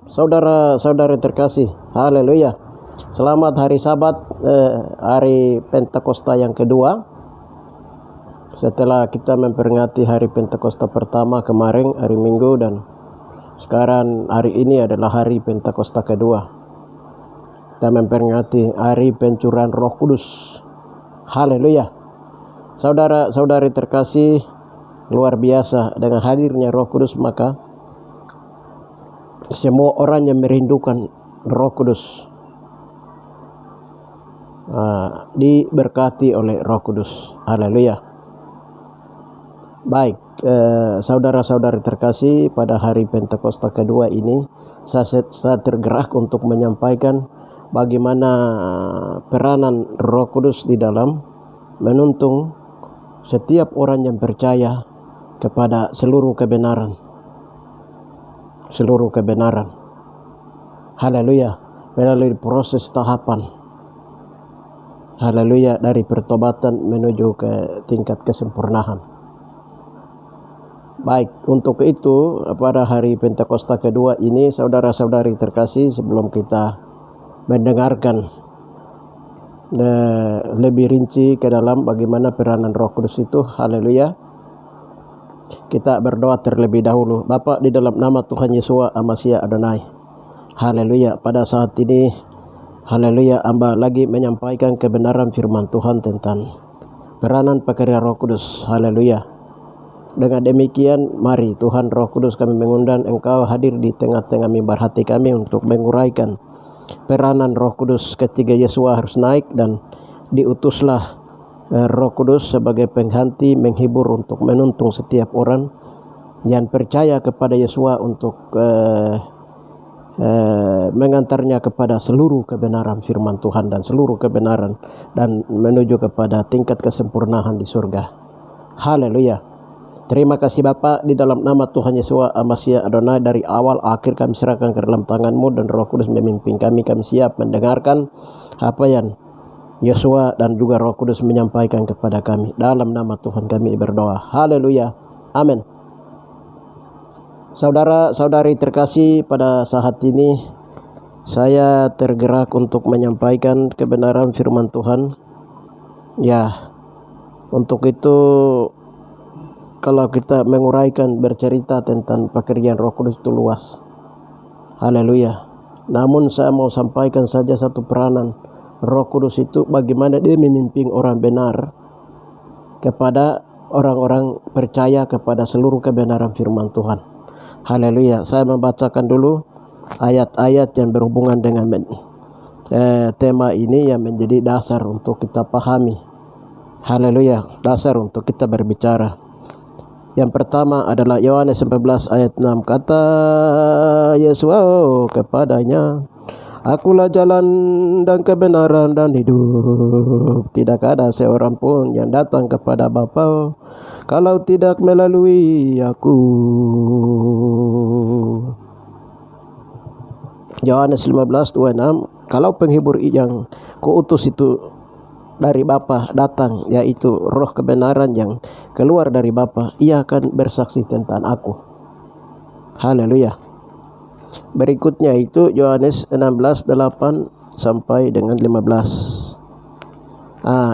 Saudara-saudari terkasih, haleluya. Selamat hari Sabat, hari Pentakosta yang kedua. Setelah kita memperingati hari Pentakosta pertama kemarin, hari Minggu, dan sekarang hari ini adalah hari Pentakosta kedua. Kita memperingati hari pencurahan Roh Kudus. Haleluya. Saudara-saudari terkasih, luar biasa dengan hadirnya Roh Kudus, maka semua orang yang merindukan Roh Kudus diberkati oleh Roh Kudus. Haleluya. Baik, saudara-saudari terkasih, pada hari Pentakosta kedua ini saya tergerak untuk menyampaikan bagaimana peranan Roh Kudus di dalam menuntun setiap orang yang percaya kepada seluruh kebenaran. Haleluya. Melalui proses tahapan, haleluya, dari pertobatan menuju ke tingkat kesempurnaan. Baik, untuk itu pada hari Pentakosta kedua ini, saudara-saudari terkasih, sebelum kita mendengarkan lebih rinci ke dalam bagaimana peranan Roh Kudus itu, haleluya, kita berdoa terlebih dahulu. Bapa, di dalam nama Tuhan Yesua Amasia Adonai, haleluya, pada saat ini, haleluya, hamba lagi menyampaikan kebenaran firman Tuhan tentang peranan pekerja Roh Kudus, haleluya. Dengan demikian, mari Tuhan Roh Kudus, kami mengundang Engkau hadir di tengah-tengah mimbar hati kami untuk menguraikan peranan Roh Kudus ketika Yesua harus naik, dan diutuslah Roh Kudus sebagai pengganti menghibur untuk menuntun setiap orang yang percaya kepada Yesua untuk mengantarnya kepada seluruh kebenaran firman Tuhan dan seluruh kebenaran, dan menuju kepada tingkat kesempurnaan di surga. Haleluya. Terima kasih Bapa, di dalam nama Tuhan Yesua Amasia Adonai, dari awal akhir kami serahkan ke dalam tangan-Mu, dan Roh Kudus memimpin kami. Kami siap mendengarkan apa yang Yesua dan juga Roh Kudus menyampaikan kepada kami. Dalam nama Tuhan kami berdoa. Haleluya. Amin. Saudara-saudari terkasih, pada saat ini saya tergerak untuk menyampaikan kebenaran firman Tuhan. Ya, untuk itu kalau kita menguraikan, bercerita tentang pekerjaan Roh Kudus itu luas. Haleluya. Namun saya mau sampaikan saja satu peranan Roh Kudus itu, bagaimana dia memimpin orang benar kepada orang-orang percaya kepada seluruh kebenaran firman Tuhan. Haleluya. Saya membacakan dulu ayat-ayat yang berhubungan dengan tema ini yang menjadi dasar untuk kita pahami. Haleluya. Dasar untuk kita berbicara. Yang pertama adalah Yohanes 14 ayat 6. Kata Yesus kepadanya, Akulah jalan dan kebenaran dan hidup. Tidak ada seorang pun yang datang kepada Bapa kalau tidak melalui Aku. Yohanes 15:26. Kalau penghibur yang kuutus itu dari Bapa datang, yaitu Roh kebenaran yang keluar dari Bapa, ia akan bersaksi tentang Aku. Haleluya. Berikutnya itu Yohanes 16:8 sampai dengan 15.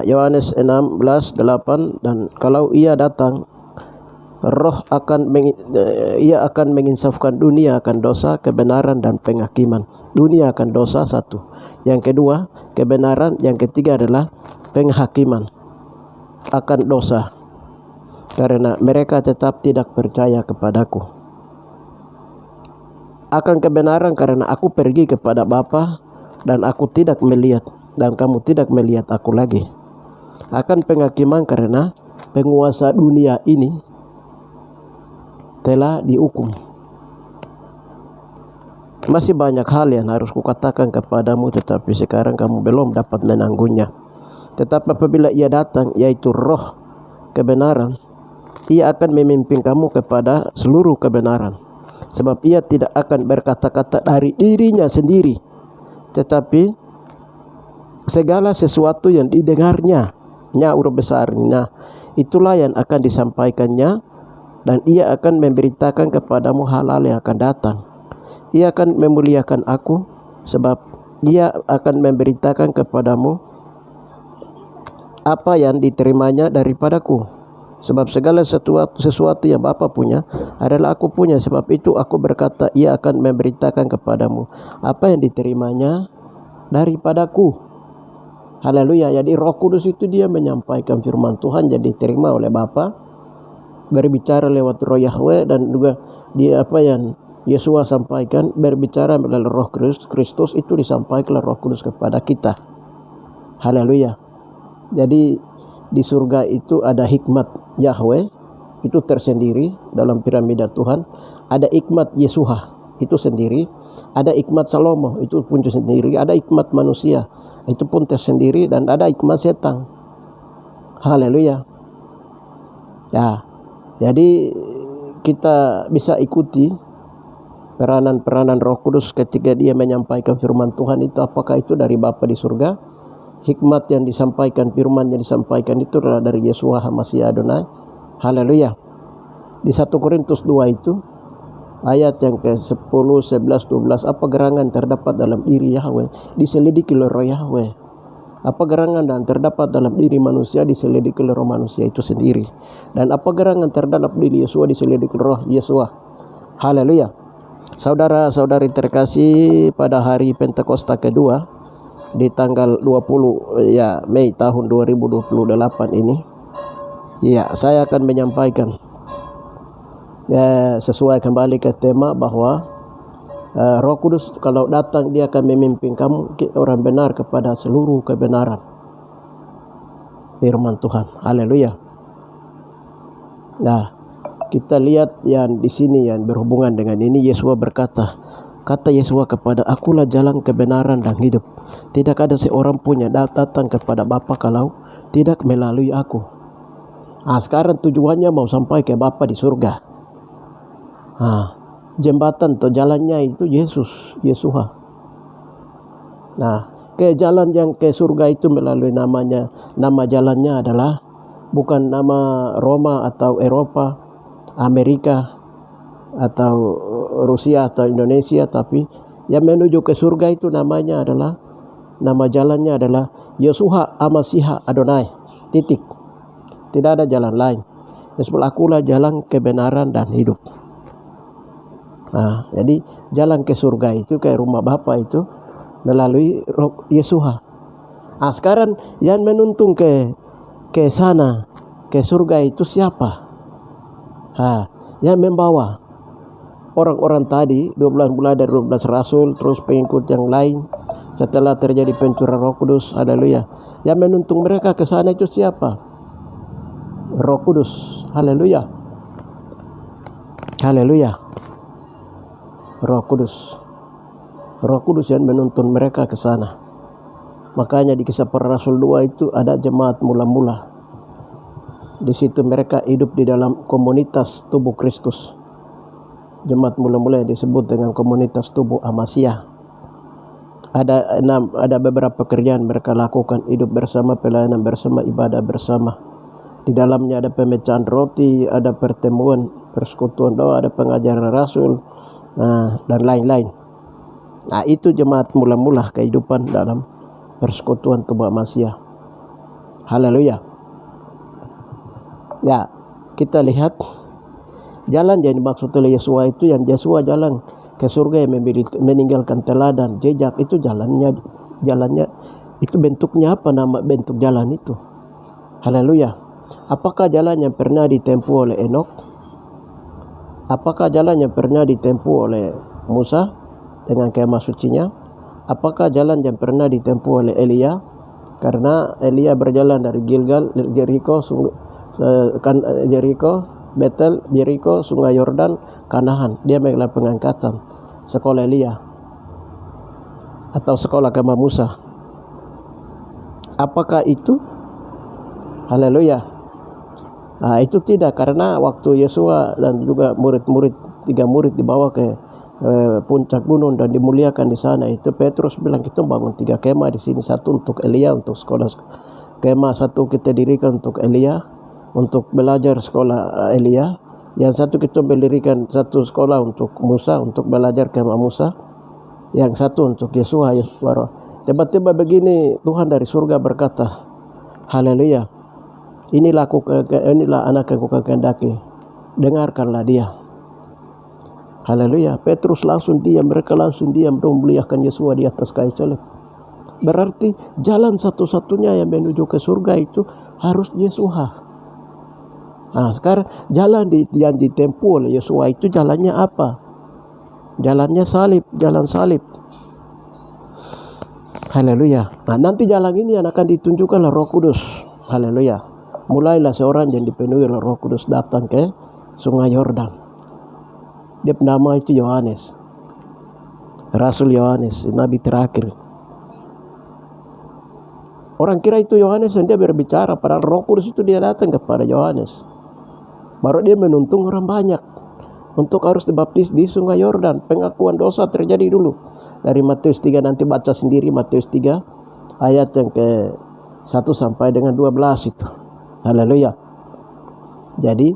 Yohanes 16:8, dan kalau ia datang, Roh ia akan menginsafkan dunia akan dosa, kebenaran, dan penghakiman. Dunia akan dosa, satu. Yang kedua, kebenaran. Yang ketiga adalah penghakiman akan dosa, karena mereka tetap tidak percaya kepadaku. Akan kebenaran, karena Aku pergi kepada Bapa dan Aku tidak melihat, dan kamu tidak melihat Aku lagi. Akan penghakiman, karena penguasa dunia ini telah dihukum. Masih banyak hal yang harus kukatakan kepadamu, tetapi sekarang kamu belum dapat menanggungnya. Tetapi apabila ia datang, yaitu Roh kebenaran, ia akan memimpin kamu kepada seluruh kebenaran. Sebab ia tidak akan berkata-kata dari dirinya sendiri, tetapi segala sesuatu yang didengarnya, huruf besarnya, itulah yang akan disampaikannya, dan ia akan memberitakan kepadamu hal-hal yang akan datang. ia akan memuliakan aku, sebab ia akan memberitakan kepadamu apa yang diterimanya daripadaku. Sebab segala sesuatu yang Bapa punya adalah aku punya. Sebab itu aku berkata, ia akan memberitakan kepadamu apa yang diterimanya daripadaku. Haleluya. Jadi Roh Kudus itu dia menyampaikan firman Tuhan yang diterima oleh Bapa, berbicara lewat Roh Yahweh, dan juga dia apa yang Yesus sampaikan berbicara melalui Roh Kristus itu disampaikan oleh Roh Kudus kepada kita. Haleluya. Jadi di surga itu ada hikmat Yahweh itu tersendiri dalam piramida Tuhan, ada hikmat Yesuha itu sendiri, ada hikmat Salomo itu pun sendiri, ada hikmat manusia itu pun tersendiri, dan ada hikmat setan. Haleluya. Ya, jadi kita bisa ikuti peranan-peranan Roh Kudus ketika dia menyampaikan firman Tuhan itu, apakah itu dari Bapa di surga. Hikmat yang disampaikan, firman yang disampaikan itu adalah dari Yeshua HaMashiach Adonai. Haleluya. Di 1 Korintus 2 itu ayat yang ke-10, 11, 12, apa gerangan terdapat dalam diri Yahweh diselidiki oleh Roh Yahweh. Apa gerangan dan terdapat dalam diri manusia diselidiki oleh Roh manusia itu sendiri. Dan apa gerangan terdapat diri Yeshua diselidiki oleh Roh Yeshua. Haleluya. Saudara-saudari terkasih, pada hari Pentakosta kedua di tanggal 20 Mei tahun 2028 ini, saya akan menyampaikan sesuai kembali ke tema bahwa Roh Kudus kalau datang dia akan memimpin kamu orang benar kepada seluruh kebenaran firman Tuhan. Haleluya. Nah, kita lihat yang di sini yang berhubungan dengan ini. Yesus berkata, kata Yesus kepada, akulah jalan kebenaran dan hidup. Tidak ada seorang pun yang datang kepada Bapa kalau tidak melalui aku. Nah, sekarang tujuannya mau sampai ke Bapa di surga. Nah, jembatan atau jalannya itu Yesus. Nah, ke jalan yang ke surga itu melalui nama jalannya adalah bukan nama Roma atau Eropa, Amerika atau Rusia atau Indonesia, tapi yang menuju ke surga itu nama jalannya adalah Yeshua HaMashiach Adonai. Titik. Tidak ada jalan lain. Sebab akulah jalan kebenaran dan hidup. Nah, jadi jalan ke surga itu, ke rumah Bapa itu melalui Yeshua. Nah, sekarang yang menuntun ke sana, ke surga itu siapa? Yang membawa orang-orang tadi 12 mulai dari 12 rasul terus pengikut yang lain setelah terjadi pencurahan Roh Kudus. Haleluya. Yang menuntun mereka ke sana itu siapa? Roh Kudus. Haleluya. Haleluya. Roh Kudus. Roh Kudus yang menuntun mereka ke sana. Makanya di Kisah Para Rasul 2 itu ada jemaat mula-mula. Di situ mereka hidup di dalam komunitas tubuh Kristus. Jemaat mula-mula disebut dengan komunitas tubuh Amasya. Ada beberapa pekerjaan mereka lakukan, hidup bersama, pelayanan bersama, ibadah bersama. Di dalamnya ada pemecahan roti, ada pertemuan, persekutuan doa, ada pengajaran rasul, dan lain-lain. Nah, itu jemaat mula-mula kehidupan dalam persekutuan tubuh Amasya. Haleluya. Ya, kita lihat jalan yang dimaksud oleh Yesus itu, yang Yesus jalan ke surga yang meninggalkan teladan, jejak, itu jalannya itu bentuknya apa, nama bentuk jalan itu. Haleluya. Apakah jalan yang pernah ditempuh oleh Enok? Apakah jalan yang pernah ditempuh oleh Musa dengan kemah sucinya? Apakah jalan yang pernah ditempuh oleh Elia? Karena Elia berjalan dari Gilgal, Jericho, Betel, Jericho, Sungai Yordan, Kanaan. Dia mengalami pengangkatan sekolah Elia atau sekolah kemah Musa. Apakah itu? Haleluya. Nah, itu tidak, karena waktu Yeshua dan juga tiga murid dibawa ke puncak gunung dan dimuliakan di sana, itu Petrus bilang, kita bangun 3 kemah di sini, satu untuk Elia, untuk sekolah kemah, satu kita dirikan untuk Elia, untuk belajar sekolah Elia, Yang satu kita mendirikan satu sekolah untuk Musa, untuk belajar kemah Musa. Yang satu untuk Yesua. Tiba-tiba begini, Tuhan dari surga berkata, haleluya, inilah anak yang kukehendaki, dengarkanlah dia. Haleluya. Petrus langsung diam, mereka langsung diam, dan memuliakan Yesua di atas kayu salib. Berarti jalan satu-satunya yang menuju ke surga itu harus Yesua. Nah, sekarang jalan yang ditempuh oleh Yesua itu jalannya apa? Jalannya salib, jalan salib. Haleluya. Nah, nanti jalan ini akan ditunjukkan oleh Roh Kudus. Haleluya. Mulailah seorang yang dipenuhi oleh Roh Kudus datang ke Sungai Yordan. Dia nama itu Yohanes, Rasul Yohanes, Nabi terakhir. Orang kira itu Yohanes yang dia berbicara, padahal Roh Kudus itu dia datang kepada Yohanes. Baru dia menuntun orang banyak untuk harus dibaptis di Sungai Yordan. Pengakuan dosa terjadi dulu. Dari Matius 3, nanti baca sendiri Matius 3 ayat yang ke 1 sampai dengan 12 itu. Haleluya. Jadi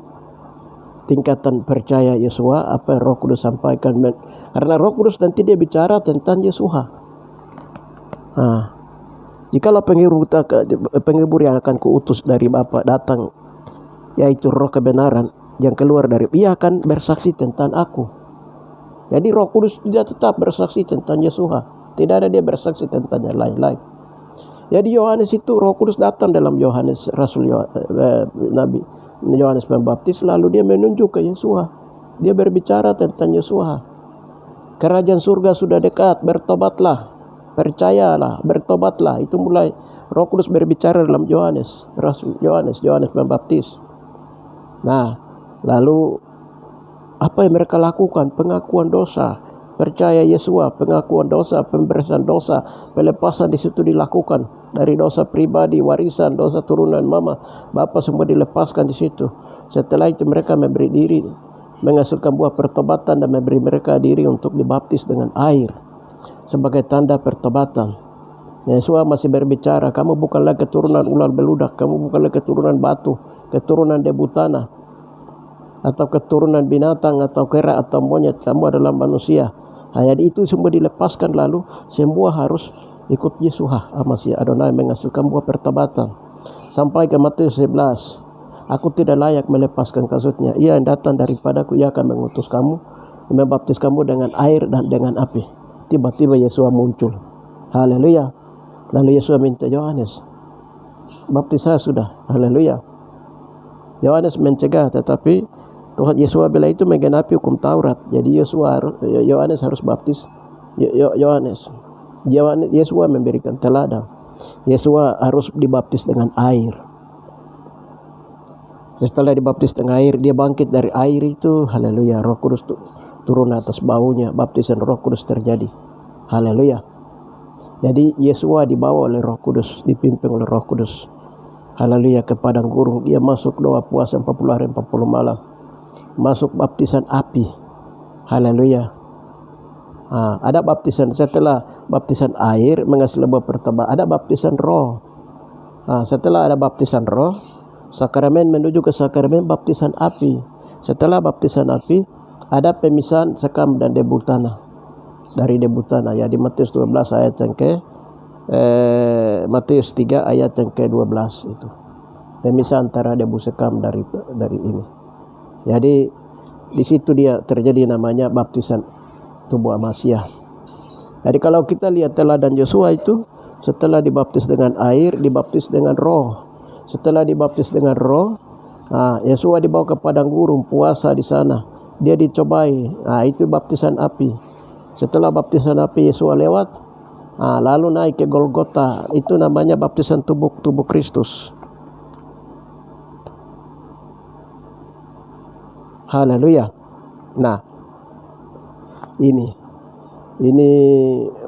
tingkatan percaya Yesua, apa yang Roh Kudus sampaikan, karena Roh Kudus nanti dia bicara tentang Yesua. Nah, jikalau penghibur yang akan kuutus dari Bapa datang, yaitu Roh kebenaran yang keluar dari, ia akan bersaksi tentang aku. Jadi Roh Kudus dia tetap bersaksi tentang Yesua, tidak ada dia bersaksi tentang yang lain-lain. Jadi Yohanes itu Roh Kudus datang dalam Yohanes, Rasul Nabi Yohanes Pembaptis, lalu dia menunjuk ke Yesua. Dia berbicara tentang Yesua. Kerajaan surga sudah dekat, bertobatlah, percayalah, bertobatlah. Itu mulai Roh Kudus berbicara dalam Yohanes, Rasul Yohanes Pembaptis. Nah, lalu apa yang mereka lakukan? Pengakuan dosa, percaya Yesua, pengakuan dosa, pemberian dosa, pelepasan di situ dilakukan. Dari dosa pribadi, warisan, dosa turunan mama, bapa, semua dilepaskan di situ. Setelah itu mereka memberi diri, menghasilkan buah pertobatan dan memberi mereka diri untuk dibaptis dengan air sebagai tanda pertobatan. Yesua masih berbicara, kamu bukanlah keturunan ular beludak, kamu bukanlah keturunan batu, keturunan debu tanah, atau keturunan binatang, atau kera, atau monyet, kamu adalah manusia. Jadi itu semua dilepaskan, lalu semua harus ikut Yesua, Masih Adonai, menghasilkan buah pertobatan. Sampai ke Matius 11, aku tidak layak melepaskan kasutnya, ia yang datang daripadaku, ia akan mengutus kamu, membaptis kamu dengan air dan dengan api. Tiba-tiba Yesua muncul. Haleluya. Lalu Yesua minta Yohanes, baptis saya sudah. Haleluya. Yohanes mencegah, tetapi Tuhan Yesua bila itu menggenapi hukum Taurat. Jadi Yohanes harus baptis. Yesua memberikan teladan. Yesua harus dibaptis dengan air. Setelah dibaptis dengan air, dia bangkit dari air itu. Haleluya. Roh Kudus turun atas baunya. Baptisan Roh Kudus terjadi. Haleluya. Jadi Yesua dibawa oleh Roh Kudus, dipimpin oleh Roh Kudus. Haleluya, ke padang gurun. Dia masuk doa puasa 40 hari 40 malam. Masuk baptisan api. Haleluya. Ada baptisan setelah baptisan air menghasilkan buah pertobatan, ada baptisan roh. Setelah ada baptisan roh, sakramen menuju ke sakramen baptisan api. Setelah baptisan api, ada pemisahan sekam dan debu tanah. Dari debu tanah, ya, di Matius 12 ayat yang ke Matius 3 ayat yang ke-12 itu. Pemisahan antara debu sekam dari ini. Jadi di situ dia terjadi namanya baptisan tubuh Amasiah. Jadi kalau kita lihat teladan Yosua itu, setelah dibaptis dengan air, dibaptis dengan roh. Setelah dibaptis dengan roh, Yosua dibawa ke padang gurun, puasa di sana. Dia dicobai. Itu baptisan api. Setelah baptisan api Yosua lewat, lalu naik ke Golgota. Itu namanya baptisan tubuh Kristus. Haleluya. Nah, ini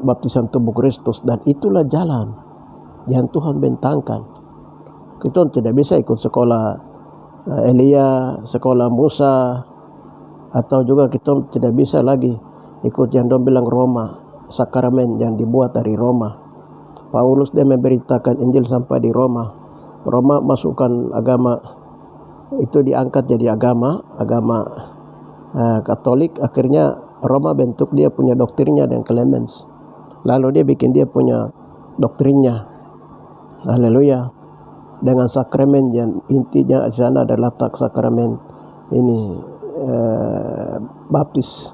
baptisan tubuh Kristus, dan itulah jalan yang Tuhan bentangkan. Kita tidak bisa ikut sekolah Elia, sekolah Musa, atau juga kita tidak bisa lagi ikut yang dong bilang Roma, sakramen yang dibuat dari Roma. Paulus dia memberitakan Injil sampai di Roma. Roma masukkan agama itu diangkat jadi agama Katolik. Akhirnya Roma bentuk dia punya doktrinnya dan Clemens, lalu dia bikin dia punya doktrinnya. Haleluya. Dengan sakramen yang intinya di sana adalah sakramen ini baptis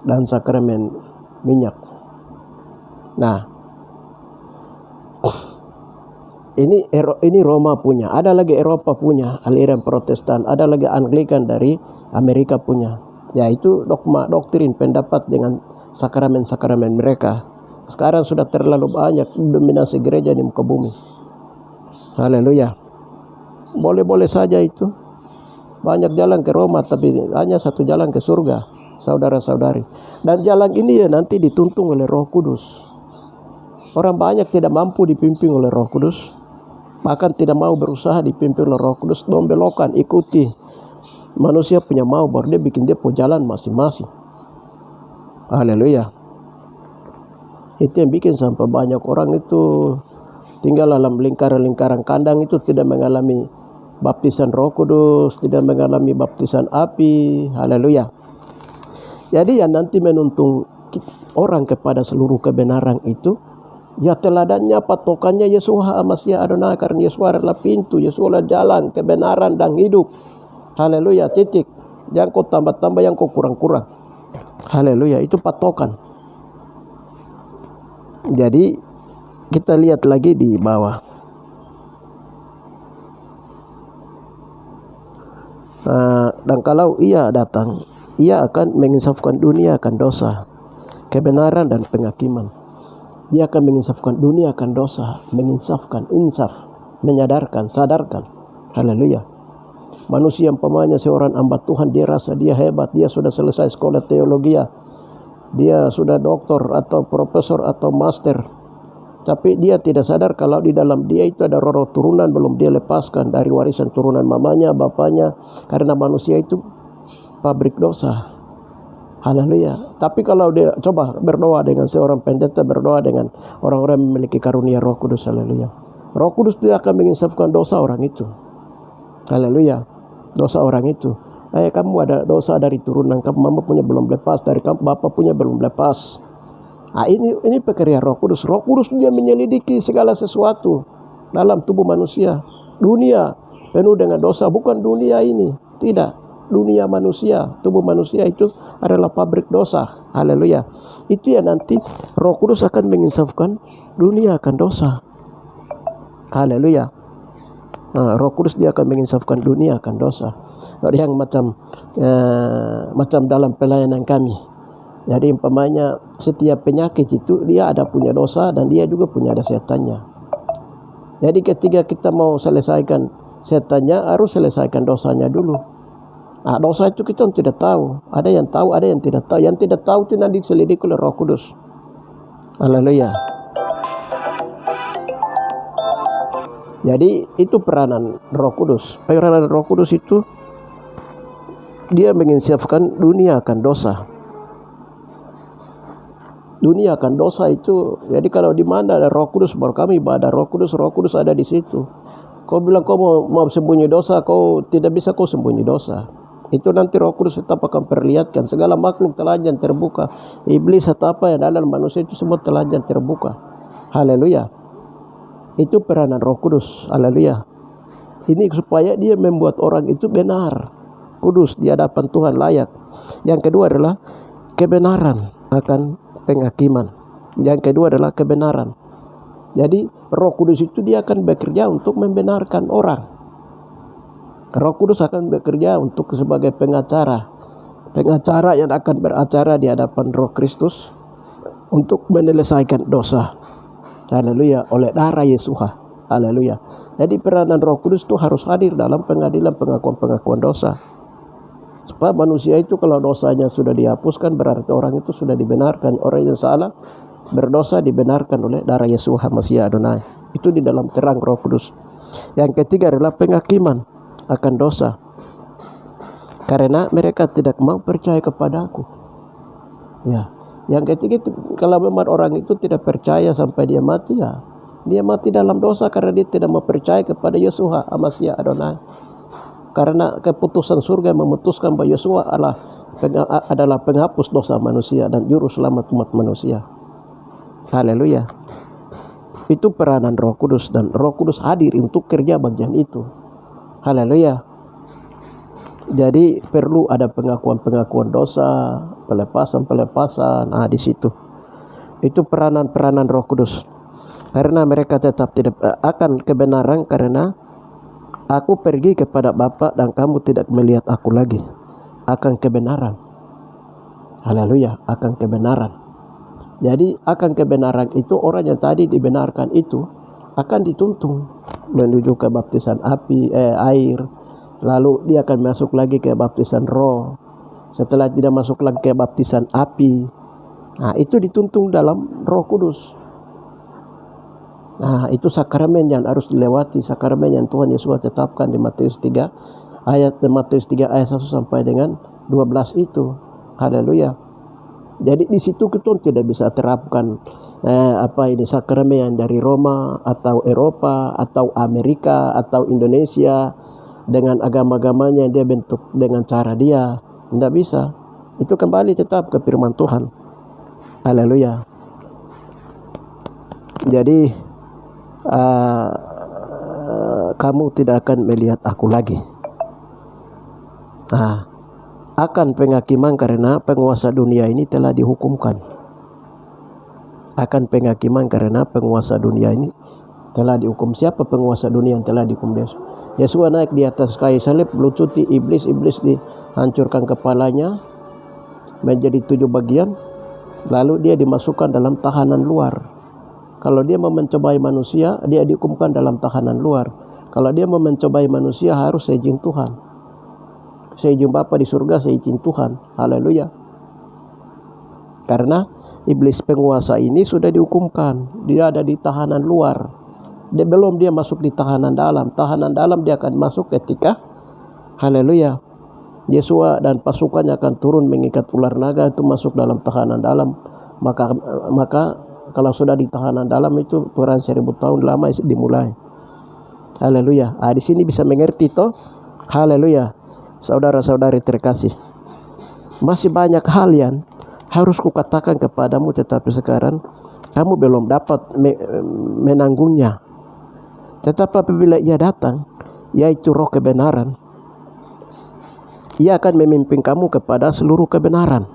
dan sakramen minyak. Nah, ini Roma punya, ada lagi Eropa punya aliran Protestan, ada lagi Anglikan dari Amerika punya. Yaitu dogma, doktrin, pendapat dengan sakramen-sakramen mereka. Sekarang sudah terlalu banyak dominasi gereja di muka bumi. Haleluya. Boleh-boleh saja itu. Banyak jalan ke Roma, tapi hanya satu jalan ke surga, saudara-saudari. Dan jalan ini ya nanti dituntun oleh Roh Kudus. Orang banyak tidak mampu dipimpin oleh Roh Kudus, bahkan tidak mau berusaha dipimpin oleh Roh Kudus. Belokan, ikuti manusia punya mau, baru dia bikin dia jalan masing-masing. Haleluya. Itu yang bikin sampai banyak orang itu tinggal dalam lingkaran-lingkaran kandang, itu tidak mengalami baptisan Roh Kudus, tidak mengalami baptisan api. Haleluya. Jadi yang nanti menuntun orang kepada seluruh kebenaran itu, ya teladannya, patokannya Yesus Masya Adonai, karena Yesus adalah pintu, Yesus adalah jalan, kebenaran dan hidup. Haleluya, titik. Jangan kau tambah-tambah, yang kau kurang-kurang. Haleluya, itu patokan. Jadi kita lihat lagi di bawah. Dan kalau ia datang, ia akan menginsafkan dunia akan dosa, kebenaran dan penghakiman. Dia akan menginsafkan dunia akan dosa, menginsafkan, insaf, menyadarkan, sadarkan. Haleluya. Manusia umpamanya seorang hamba Tuhan, dia rasa dia hebat, dia sudah selesai sekolah teologi, dia sudah doktor atau profesor atau master, tapi dia tidak sadar kalau di dalam dia itu ada roh turunan belum dia lepaskan dari warisan turunan mamanya, bapaknya, karena manusia itu pabrik dosa. Haleluya. Tapi kalau dia coba berdoa dengan seorang pendeta, berdoa dengan orang-orang yang memiliki karunia Roh Kudus, haleluya, Roh Kudus dia akan menginsafkan dosa orang itu. Haleluya. Dosa orang itu. Kamu ada dosa dari turunan kamu, mama punya belum lepas, dari kamu bapak punya belum lepas. Ini pekerjaan Roh Kudus. Roh Kudus dia menyelidiki segala sesuatu dalam tubuh manusia. Dunia penuh dengan dosa, bukan dunia ini, tidak. Dunia manusia, tubuh manusia itu adalah pabrik dosa. Haleluya. Itu ya nanti Roh Kudus akan menginsafkan dunia akan dosa. Haleluya. Roh Kudus dia akan menginsafkan dunia akan dosa. Yang macam dalam pelayanan kami. Jadi umpamanya setiap penyakit itu dia ada punya dosa dan dia juga punya ada setannya. Jadi ketika kita mau selesaikan setannya, harus selesaikan dosanya dulu. Dosa itu kita tidak tahu. Ada yang tahu, ada yang tidak tahu. Yang tidak tahu itu nanti diselidiki oleh Roh Kudus. Haleluya. Jadi itu peranan Roh Kudus. Peranan Roh Kudus itu dia menginsafkan dunia akan dosa. Dunia akan dosa itu. Jadi kalau di mana ada Roh Kudus, baru kami ibadah Roh Kudus ada di situ. Kau bilang kau mau sembunyi dosa, kau tidak bisa kau sembunyi dosa. Itu nanti Roh Kudus tetap akan perlihatkan. Segala makhluk telanjang terbuka. Iblis atau apa yang ada dalam manusia itu semua telanjang terbuka. Haleluya. Itu peranan Roh Kudus. Haleluya. Ini supaya dia membuat orang itu benar, kudus di hadapan Tuhan, layak. Yang kedua adalah kebenaran akan penghakiman. Yang kedua adalah kebenaran. Jadi Roh Kudus itu dia akan bekerja untuk membenarkan orang. Roh Kudus akan bekerja untuk sebagai pengacara yang akan beracara di hadapan Roh Kristus untuk menyelesaikan dosa. Haleluya, oleh darah Yesus. Haleluya. Jadi peranan Roh Kudus itu harus hadir dalam pengadilan, pengakuan dosa. Supaya manusia itu kalau dosanya sudah dihapuskan, berarti orang itu sudah dibenarkan. Orang yang salah berdosa dibenarkan oleh darah Yesus Masya Adonai. Itu di dalam terang Roh Kudus. Yang ketiga adalah penghakiman akan dosa. Karena mereka tidak mau percaya kepadaku. Ya. Yang ketiga itu, kalau memang orang itu tidak percaya sampai dia mati, ya dia mati dalam dosa karena dia tidak mau percaya kepada Yesus Masya Adonai. karena keputusan surga memutuskan bahwa Yesua adalah penghapus dosa manusia dan juru selamat umat manusia. Haleluya. Itu peranan Roh Kudus, dan Roh Kudus hadir untuk kerja bagian itu. Haleluya. Jadi perlu ada pengakuan dosa, pelepasan. Di situ. Itu peranan Roh Kudus. Karena mereka tetap tidak akan kebenaran, karena aku pergi kepada Bapa dan kamu tidak melihat aku lagi. Akan kebenaran. Haleluya, akan kebenaran. Jadi akan kebenaran itu orang yang tadi dibenarkan itu akan dituntun menuju ke baptisan air. Lalu dia akan masuk lagi ke baptisan roh. Setelah tidak masuk lagi ke baptisan api, nah itu dituntun dalam Roh Kudus. Nah itu sakramen yang harus dilewati, sakramen yang Tuhan Yesus tetapkan di Matius 3 ayat 1 sampai dengan 12 itu. Haleluya. Jadi di situ kita tidak bisa terapkan sakramen yang dari Roma atau Eropa atau Amerika atau Indonesia dengan agama-agamanya dia bentuk dengan cara dia. Tidak bisa. Itu kembali tetap ke firman Tuhan. Haleluya. Jadi kamu tidak akan melihat aku lagi. Akan penghakiman karena penguasa dunia ini telah dihukumkan. Akan penghakiman karena penguasa dunia ini telah dihukum. Siapa penguasa dunia yang telah dihukum? Yesus naik di atas kayu salib, melucuti iblis dihancurkan kepalanya menjadi 7 bagian, lalu dia dimasukkan dalam tahanan luar. Kalau dia mau mencobai manusia, dia dihukumkan dalam tahanan luar. Kalau dia mau mencobai manusia, harus seizin Tuhan, seizin Bapa di surga, seizin Tuhan. Haleluya. Karena iblis penguasa ini sudah dihukumkan, dia ada di tahanan luar. Belum dia masuk di tahanan dalam. Tahanan dalam dia akan masuk ketika haleluya Yesus dan pasukannya akan turun mengikat ular naga, itu masuk dalam tahanan dalam. Maka kalau sudah di tahanan dalam itu perang 1000 tahun lama dimulai. Haleluya. Di sini bisa mengerti toh. Haleluya. Saudara-saudari terkasih, masih banyak hal yang harus kukatakan kepadamu, tetapi sekarang kamu belum dapat menanggungnya. Tetapi apabila ia datang, yaitu Roh kebenaran, ia akan memimpin kamu kepada seluruh kebenaran.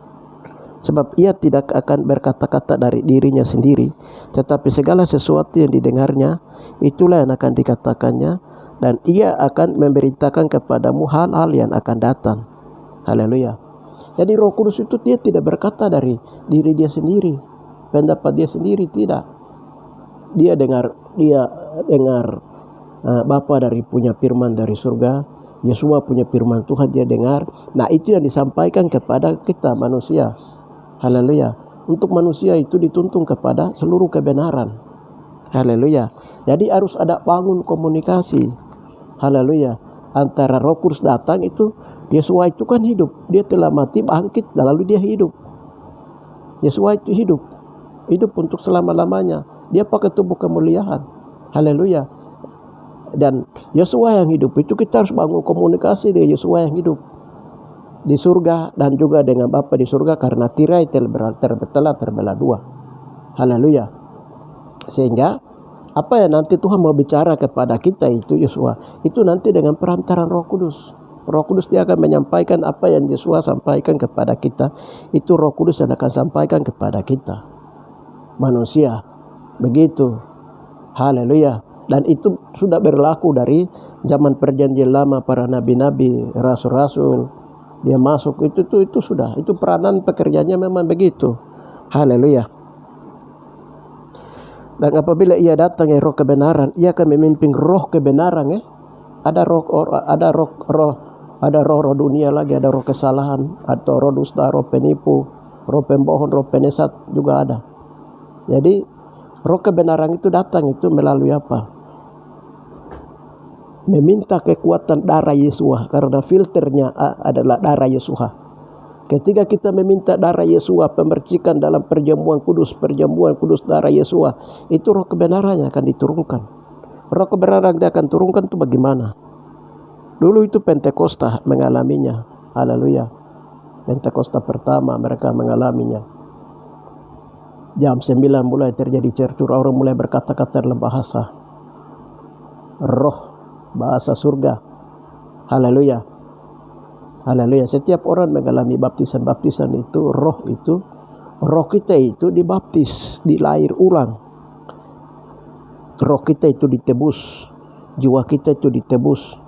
Sebab ia tidak akan berkata-kata dari dirinya sendiri, tetapi segala sesuatu yang didengarnya, itulah yang akan dikatakannya, dan ia akan memberitakan kepadamu hal-hal yang akan datang. Haleluya. Jadi Roh Kudus itu dia tidak berkata dari diri dia sendiri, pendapat dia sendiri, tidak. Dia dengar Bapa dari punya firman dari surga, Yesus punya firman Tuhan dia dengar. Nah itu yang disampaikan kepada kita manusia. Haleluya. Untuk manusia itu dituntun kepada seluruh kebenaran. Haleluya. Jadi harus ada bangun komunikasi. Haleluya. Antara Roh Kudus datang itu, Yesus itu kan hidup. Dia telah mati, bangkit, lalu dia hidup. Yesus itu hidup. Hidup untuk selama-lamanya. Dia pakai tubuh kemuliaan. Haleluya. Dan Yesus yang hidup itu kita harus bangun komunikasi dengan Yesus yang hidup di surga dan juga dengan Bapa di surga, karena tirai telah terbelah 2. Haleluya. Sehingga apa yang nanti Tuhan mau bicara kepada kita itu Yesus itu nanti dengan perantaran Roh Kudus. Roh Kudus dia akan menyampaikan apa yang Yesus sampaikan kepada kita. Itu Roh Kudus yang akan sampaikan kepada kita manusia. Begitu. Haleluya. Dan itu sudah berlaku dari zaman perjanjian lama, para nabi-nabi, rasul-rasul. Dia masuk itu sudah. Itu peranan pekerjaannya memang begitu. Haleluya. Dan apabila ia datang Roh kebenaran, ia akan memimpin roh kebenaran Ada roh dunia lagi, ada roh kesalahan, atau roh dusta, roh penipu, roh pembohong, roh penyesat juga ada. Jadi roh kebenaran itu datang itu melalui apa? Meminta kekuatan darah Yesus, karena filternya adalah darah Yesus. Ketika kita meminta darah Yesus, pemercikan dalam perjamuan kudus darah Yesus, itu roh kebenarannya akan diturunkan. Roh kebenaran dia akan turunkan itu bagaimana? Dulu itu Pentakosta mengalaminya. Haleluya. Pentakosta pertama mereka mengalaminya. Jam 9 mulai terjadi cercur, orang mulai berkata-kata dalam bahasa roh, bahasa surga. Haleluya. Haleluya. Setiap orang mengalami baptisan itu, roh kita itu dibaptis, dilahir ulang. Roh kita itu ditebus, jiwa kita itu ditebus.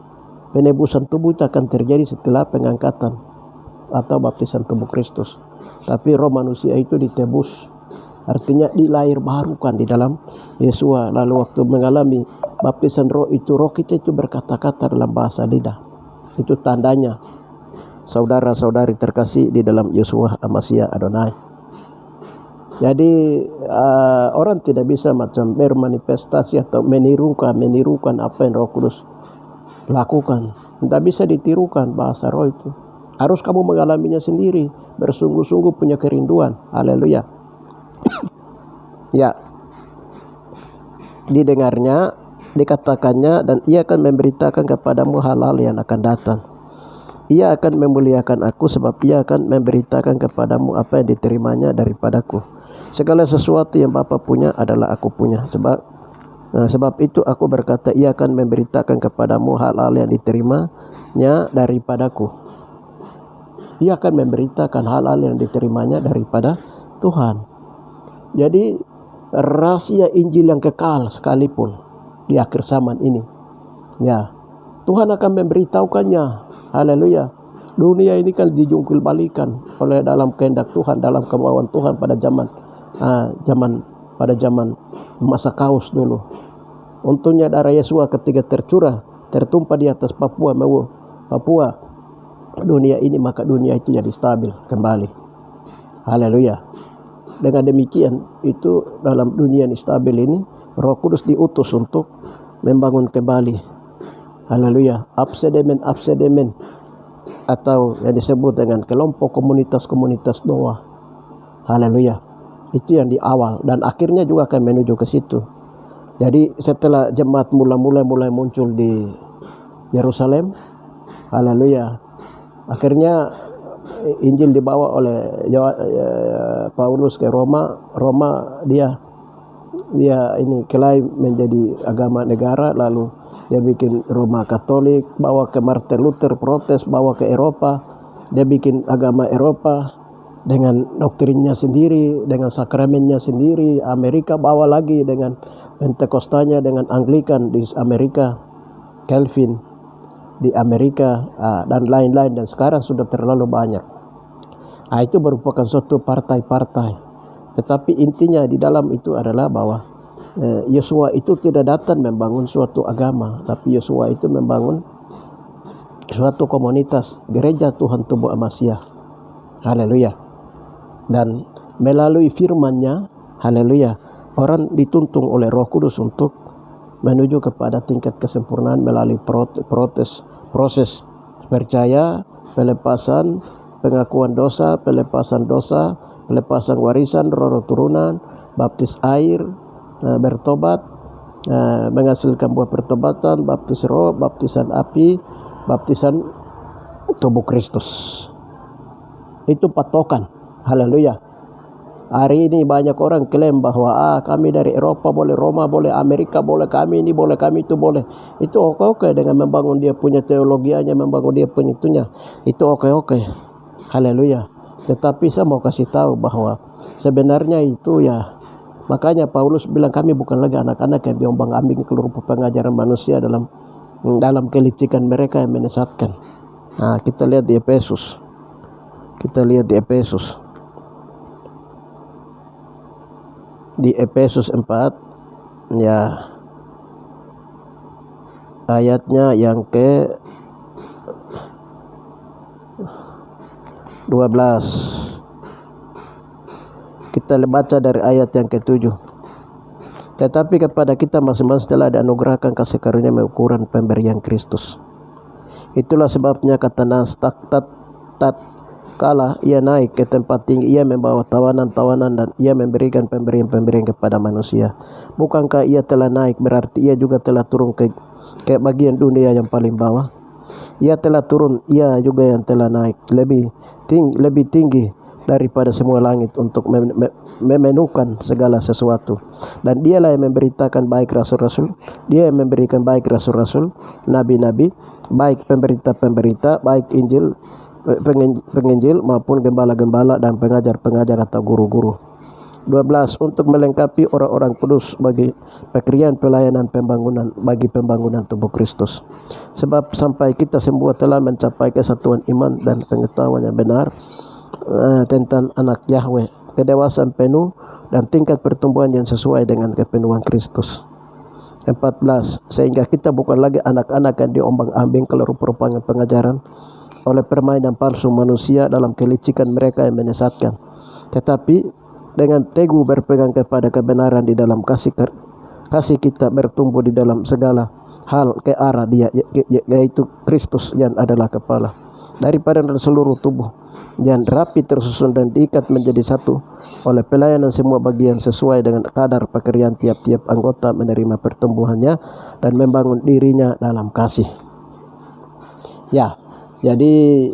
Penebusan tubuh itu akan terjadi setelah pengangkatan atau baptisan tubuh Kristus. Tapi roh manusia itu ditebus, artinya dilahir barukan di dalam Yesua. Lalu waktu mengalami baptisan roh itu, roh kita itu berkata-kata dalam bahasa lidah. Itu tandanya, saudara-saudari terkasih di dalam Yesua Hamashiach Adonai. Jadi orang tidak bisa macam bermanifestasi atau menirukan apa yang Roh Kudus lakukan. Tidak bisa ditirukan bahasa roh itu. Harus kamu mengalaminya sendiri, bersungguh-sungguh punya kerinduan. Haleluya. Ya, didengarnya, dikatakannya, dan ia akan memberitakan kepadamu hal-hal yang akan datang. Ia akan memuliakan aku, sebab ia akan memberitakan kepadamu apa yang diterimanya daripadaku. Segala sesuatu yang Bapa punya adalah aku punya. Sebab itu aku berkata, ia akan memberitakan kepadamu hal-hal yang diterimanya daripadaku. Ia akan memberitakan hal-hal yang diterimanya daripada Tuhan. Jadi rahasia Injil yang kekal sekalipun di akhir zaman ini, ya, Tuhan akan memberitahukannya. Haleluya. Dunia ini kan dijungkil balikan oleh dalam kehendak Tuhan, dalam kemauan Tuhan pada zaman masa kaos dulu. Untungnya darah Yesua ketika tertumpah di atas Papua dunia ini, maka dunia itu jadi stabil kembali. Haleluya. Dengan demikian, itu dalam dunia ini stabil ini, Roh Kudus diutus untuk membangun kembali. Haleluya. Absedemen atau yang disebut dengan kelompok komunitas doa. Haleluya. Itu yang di awal, dan akhirnya juga akan menuju ke situ. Jadi setelah jemaat mulai muncul di Yerusalem, haleluya, akhirnya Injil dibawa oleh Paulus ke Roma. Dia ini klaim menjadi agama negara, lalu dia bikin Roma Katolik, bawa ke Martin Luther protes, bawa ke Eropa. Dia bikin agama Eropa dengan doktrinnya sendiri, dengan sakramennya sendiri. Amerika bawa lagi dengan Pentekostanya, dengan Anglikan di Amerika, Calvin di Amerika, dan lain-lain, dan sekarang sudah terlalu banyak. Itu merupakan suatu partai-partai. Tetapi intinya di dalam itu adalah bahwa Yesua itu tidak datang membangun suatu agama, tapi Yesua itu membangun suatu komunitas, gereja Tuhan Tubuh Hamashiach. Haleluya. Dan melalui firman-Nya, haleluya, orang dituntun oleh Roh Kudus untuk menuju kepada tingkat kesempurnaan melalui proses percaya, pelepasan, pengakuan dosa, pelepasan warisan, roh turunan, baptis air, bertobat, menghasilkan buah pertobatan, baptis roh, baptisan api, baptisan tubuh Kristus. Itu patokan. Haleluya. Hari ini banyak orang klaim bahwa kami dari Eropa boleh, Roma boleh, Amerika boleh, kami ini boleh, kami itu boleh. Itu oke dengan membangun dia punya teologianya, membangun dia punya itunya. Itu oke. Haleluya. Tetapi saya mau kasih tahu bahwa sebenarnya itu, ya, makanya Paulus bilang kami bukan lagi anak-anak yang diombang-ambing keluar pengajaran manusia dalam kelicikan mereka yang menyesatkan. Kita lihat di Efesus. Di Efesus 4, ya, ayatnya yang ke 12. Kita baca dari ayat yang ke-7. Tetapi kepada kita masing-masing telah dianugerahkan kasih karunia mengukuran pemberian Kristus. Itulah sebabnya kata Nas, kala ia naik ke tempat tinggi, ia membawa tawanan-tawanan dan ia memberikan pemberian-pemberian kepada manusia. Bukankah ia telah naik, berarti ia juga telah turun ke bagian dunia yang paling bawah. Ia telah turun, ia juga yang telah naik lebih tinggi daripada semua langit untuk memenuhkan segala sesuatu. Dan dialah yang memberitakan baik rasul-rasul, dia yang memberikan baik rasul-rasul, nabi-nabi, baik pemberita-pemberita, baik penginjil maupun gembala-gembala dan pengajar-pengajar atau guru-guru. 12. Untuk melengkapi orang-orang kudus bagi pekerjaan pelayanan bagi pembangunan tubuh Kristus. Sebab sampai kita semua telah mencapai kesatuan iman dan pengetahuan yang benar tentang anak Yahweh, kedewasaan penuh dan tingkat pertumbuhan yang sesuai dengan kepenuhan Kristus. 14. Sehingga kita bukan lagi anak-anak yang diombang-ambing ke rupa-rupa pengajaran oleh permainan palsu manusia dalam kelicikan mereka yang menyesatkan, tetapi dengan teguh berpegang kepada kebenaran di dalam kasih kita bertumbuh di dalam segala hal ke arah Dia, yaitu Kristus yang adalah kepala daripada seluruh tubuh, yang rapi tersusun dan diikat menjadi satu oleh pelayanan semua bagian sesuai dengan kadar pekerjaan tiap-tiap anggota menerima pertumbuhannya dan membangun dirinya dalam kasih. Ya, jadi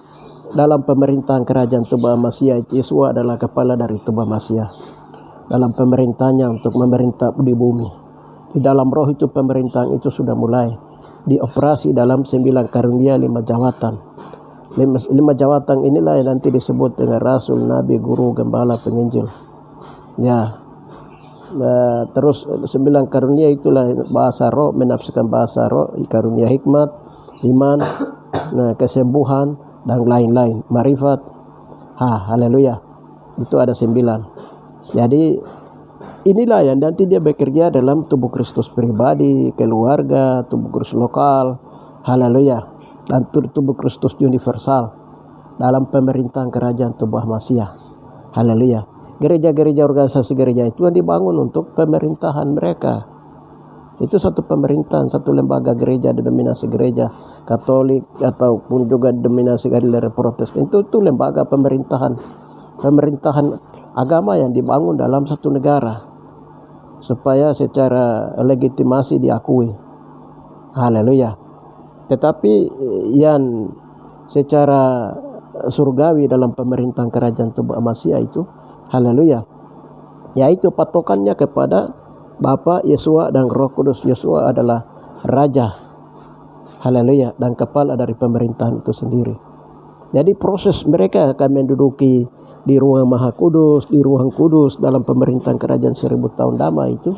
dalam pemerintahan kerajaan tubuh Amasya, Yesua adalah kepala dari tubuh Amasya. Dalam pemerintahnya untuk memerintah di bumi, di dalam roh itu pemerintahan itu sudah mulai dioperasi dalam 9 karunia 5 jawatan. 5 jawatan inilah yang nanti disebut dengan rasul, nabi, guru, gembala, penginjil. Ya, terus 9 karunia itulah bahasa roh, menafsirkan bahasa roh, karunia hikmat, iman, kesembuhan dan lain-lain, marifat. Haleluya. Itu ada 9. Jadi inilah yang nanti dia bekerja dalam tubuh Kristus pribadi, keluarga, tubuh Kristus lokal. Haleluya. Dan tubuh Kristus universal dalam pemerintahan kerajaan tubuh Amasya. Haleluya. Gereja-gereja, organisasi gereja itu yang dibangun untuk pemerintahan mereka. Itu satu pemerintahan, satu lembaga gereja, denominasi gereja Katolik ataupun juga denominasi aliran Protestan. Itu lembaga pemerintahan agama yang dibangun dalam satu negara supaya secara legitimasi diakui. Haleluya. Tetapi yang secara surgawi dalam pemerintahan kerajaan tubuh Amasya itu, haleluya, yaitu patokannya kepada Bapa, Yesua dan Roh Kudus. Yesua adalah raja, haleluya, dan kepala dari pemerintahan itu sendiri. Jadi proses mereka akan menduduki di ruang Maha Kudus, di ruang kudus dalam pemerintahan kerajaan 1000 tahun damai itu,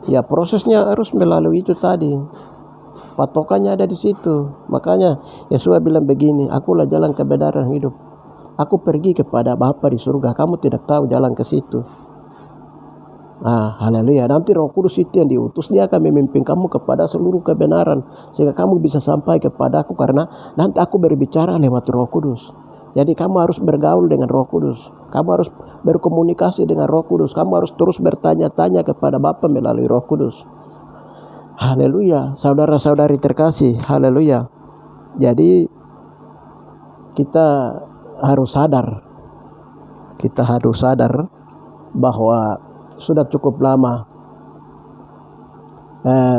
ya prosesnya harus melalui itu tadi. Patokannya ada di situ. Makanya Yesua bilang begini, akulah jalan kebenaran hidup. Aku pergi kepada Bapa di surga, kamu tidak tahu jalan ke situ. Haleluya. Nanti Roh Kudus itu yang diutus, dia akan memimpin kamu kepada seluruh kebenaran sehingga kamu bisa sampai kepada aku, karena nanti aku berbicara lewat Roh Kudus. Jadi kamu harus bergaul dengan Roh Kudus, kamu harus berkomunikasi dengan Roh Kudus, kamu harus terus bertanya-tanya kepada Bapa melalui Roh Kudus. Haleluya. Saudara-saudari terkasih, haleluya. Jadi kita harus sadar bahwa sudah cukup lama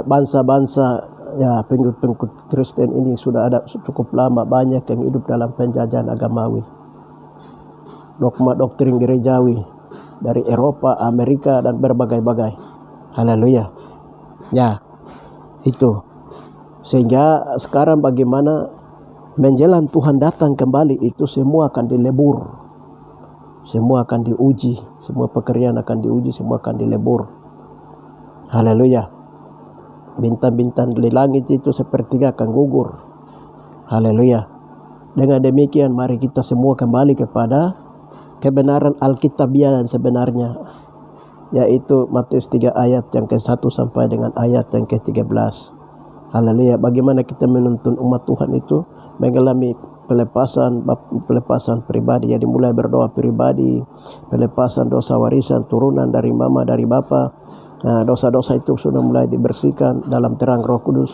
bangsa-bangsa, ya, pengikut Kristen ini sudah ada cukup lama banyak yang hidup dalam penjajahan agamawi, dogma doktrin gerejawi dari Eropa, Amerika dan berbagai-bagai. Haleluya. Ya, itu sehingga sekarang bagaimana menjelang Tuhan datang kembali itu semua akan dilebur. Semua akan diuji, semua pekerjaan akan diuji, semua akan dilebur. Haleluya. Bintang-bintang di langit itu sepertiga akan gugur. Haleluya. Dengan demikian mari kita semua kembali kepada kebenaran Alkitabiah yang sebenarnya, yaitu Matius 3 ayat yang ke-1 sampai dengan ayat yang ke-13. Haleluya. Bagaimana kita menuntun umat Tuhan itu mengalami pelepasan pribadi, jadi mulai berdoa pribadi, pelepasan dosa warisan turunan dari mama, dari bapa. Dosa-dosa itu sudah mulai dibersihkan dalam terang Roh Kudus,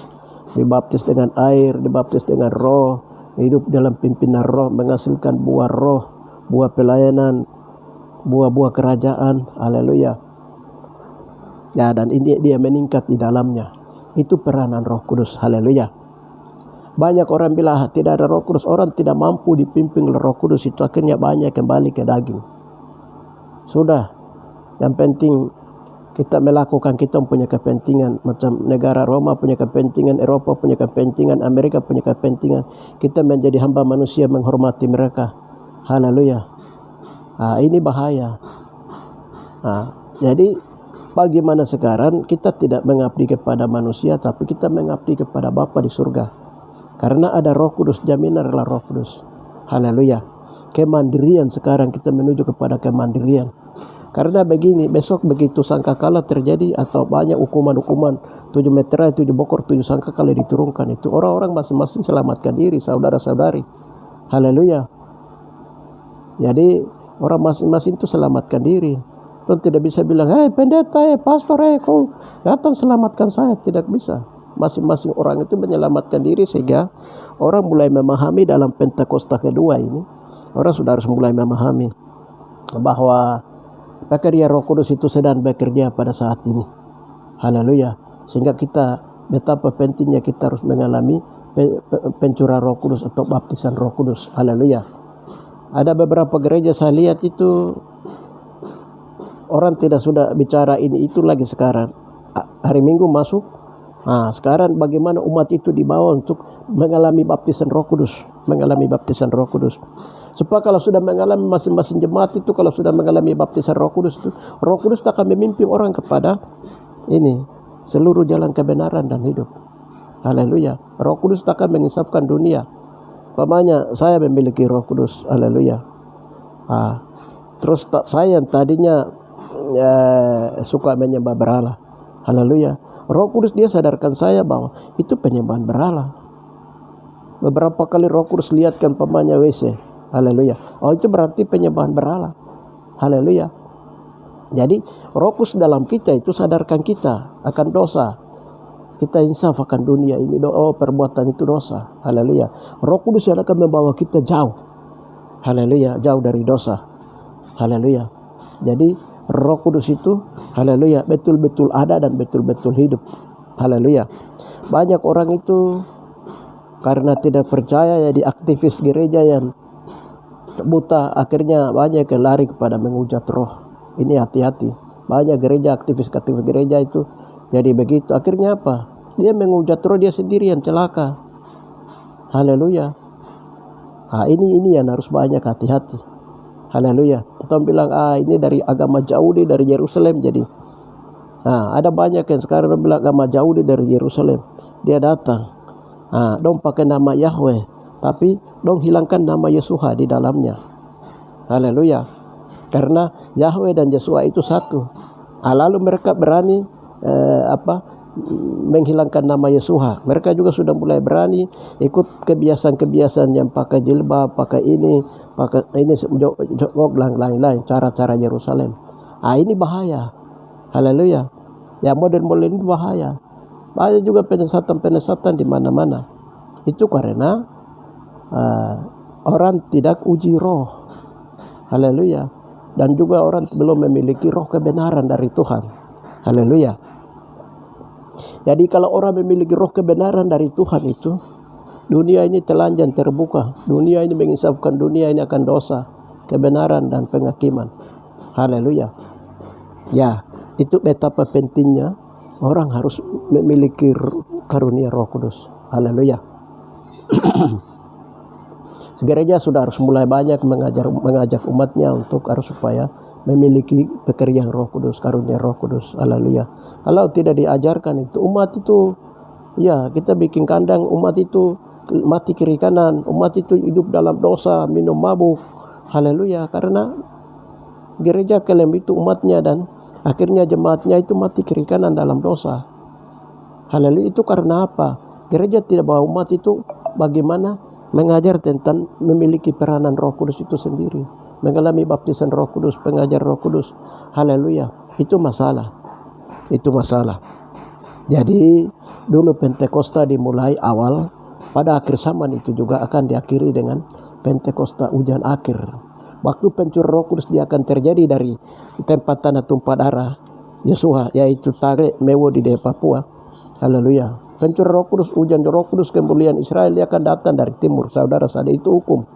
dibaptis dengan air, dibaptis dengan Roh, hidup dalam pimpinan Roh, menghasilkan buah Roh, buah pelayanan, buah-buah kerajaan. Haleluya. Ya, dan ini dia meningkat di dalamnya. Itu peranan Roh Kudus. Haleluya. Banyak orang bilang tidak ada Roh Kudus, orang tidak mampu dipimpin oleh Roh Kudus, itu akhirnya banyak kembali ke daging. Sudah, yang penting kita melakukan, kita punya kepentingan, macam negara Roma punya kepentingan, Eropa punya kepentingan, Amerika punya kepentingan. Kita menjadi hamba manusia menghormati mereka. Haleluya. Ini bahaya. Jadi bagaimana sekarang kita tidak mengabdi kepada manusia, tapi kita mengabdi kepada Bapa di surga. Karena ada Roh Kudus, jaminan adalah Roh Kudus. Haleluya. Kemandirian, sekarang kita menuju kepada kemandirian. Karena begini, besok begitu sangkakala terjadi atau banyak hukuman-hukuman 7 meterai, 7 bokor, 7 sangkakala diturunkan, itu orang-orang masing-masing selamatkan diri, saudara-saudari. Haleluya. Jadi orang masing-masing itu selamatkan diri. Tuhan tidak bisa bilang, pendeta, pastor, kau datang selamatkan saya. Tidak bisa. Masing-masing orang itu menyelamatkan diri, sehingga orang mulai memahami dalam Pentakosta kedua ini. Orang sudah harus mulai memahami bahwa pekerja Roh Kudus itu sedang bekerja pada saat ini. Haleluya. Sehingga kita betapa pentingnya kita harus mengalami pencurahan Roh Kudus atau baptisan Roh Kudus. Haleluya. Ada beberapa gereja saya lihat itu orang tidak sudah bicara ini itu lagi sekarang. Hari Minggu masuk. Sekarang bagaimana umat itu dibawa untuk mengalami baptisan Roh Kudus, mengalami baptisan Roh Kudus. Supaya kalau sudah mengalami, masing-masing jemaat itu kalau sudah mengalami baptisan Roh Kudus itu, Roh Kudus akan memimpin orang kepada ini seluruh jalan kebenaran dan hidup. Haleluya. Roh Kudus akan mengisapkan dunia. Pamannya saya memiliki Roh Kudus. Haleluya. Terus saya yang tadinya suka menyembah berhala. Haleluya. Roh Kudus dia sadarkan saya bahwa itu penyembahan berhala. Beberapa kali Roh Kudus lihatkan pamannya WC. Haleluya. Itu berarti penyembahan berhala. Haleluya. Jadi Roh Kudus dalam kita itu sadarkan kita akan dosa. Kita insaf akan dunia ini. Perbuatan itu dosa. Haleluya. Roh Kudus yang akan membawa kita jauh. Haleluya. Jauh dari dosa. Haleluya. Jadi Roh Kudus itu, haleluya, betul-betul ada dan betul-betul hidup. Haleluya. Banyak orang itu karena tidak percaya, jadi aktivis gereja yang buta, akhirnya banyak yang lari kepada menghujat roh. Ini hati-hati. Banyak gereja, aktivis gereja itu jadi begitu. Akhirnya apa? Dia menghujat roh, dia sendiri yang celaka. Haleluya. Ini yang harus banyak hati-hati. Haleluya. Kita bilang ini dari agama jauh deh, dari Yerusalem. Jadi ada banyak yang sekarang bilang agama jauh deh dari Yerusalem. Dia datang dong pakai nama Yahweh, tapi dong hilangkan nama Yesuha di dalamnya. Haleluya. Karena Yahweh dan Yesua itu satu. Lalu mereka berani menghilangkan nama Yesuha. Mereka juga sudah mulai berani ikut kebiasaan-kebiasaan yang pakai jilbab, pakai ini lain-lain, cara-cara Yerusalem. Ini bahaya. Haleluya. Ya, modern-modern ini bahaya. Bahaya juga penyesatan di mana-mana. Itu karena orang tidak uji roh. Haleluya. Dan juga orang belum memiliki roh kebenaran dari Tuhan. Haleluya. Jadi kalau orang memiliki roh kebenaran dari Tuhan itu, dunia ini telanjang terbuka. Dunia ini mengisapkan dunia ini akan dosa, kebenaran dan penghakiman. Haleluya. Ya, itu betapa pentingnya orang harus memiliki karunia Roh Kudus. Haleluya. Gereja sudah harus mulai banyak mengajak umatnya untuk harus supaya memiliki pekerjaan Roh Kudus, karunia Roh Kudus. Haleluya. Kalau tidak diajarkan itu, umat itu, ya kita bikin kandang, umat itu mati kiri kanan, umat itu hidup dalam dosa, minum mabuk. Haleluya. Karena gereja klaim itu umatnya dan akhirnya jemaatnya itu mati kiri kanan dalam dosa. Haleluya. Itu karena apa? Gereja tidak bawa umat itu bagaimana mengajar tentang memiliki peranan Roh Kudus itu sendiri, mengalami baptisan Roh Kudus, pengajar Roh Kudus. Haleluya. Itu masalah. Itu masalah. Jadi dulu Pentakosta dimulai awal, pada akhir zaman itu juga akan diakhiri dengan Pentakosta ujian akhir. Waktu pencurahan Roh Kudus dia akan terjadi dari tempat tanah tumpah darah Yesua, yaitu Tare Mewo di daerah Papua. Haleluya. Pencurahan Roh Kudus, hujan Roh Kudus, kemuliaan Israel, dia akan datang dari timur. Saudara-saudara, itu hukum.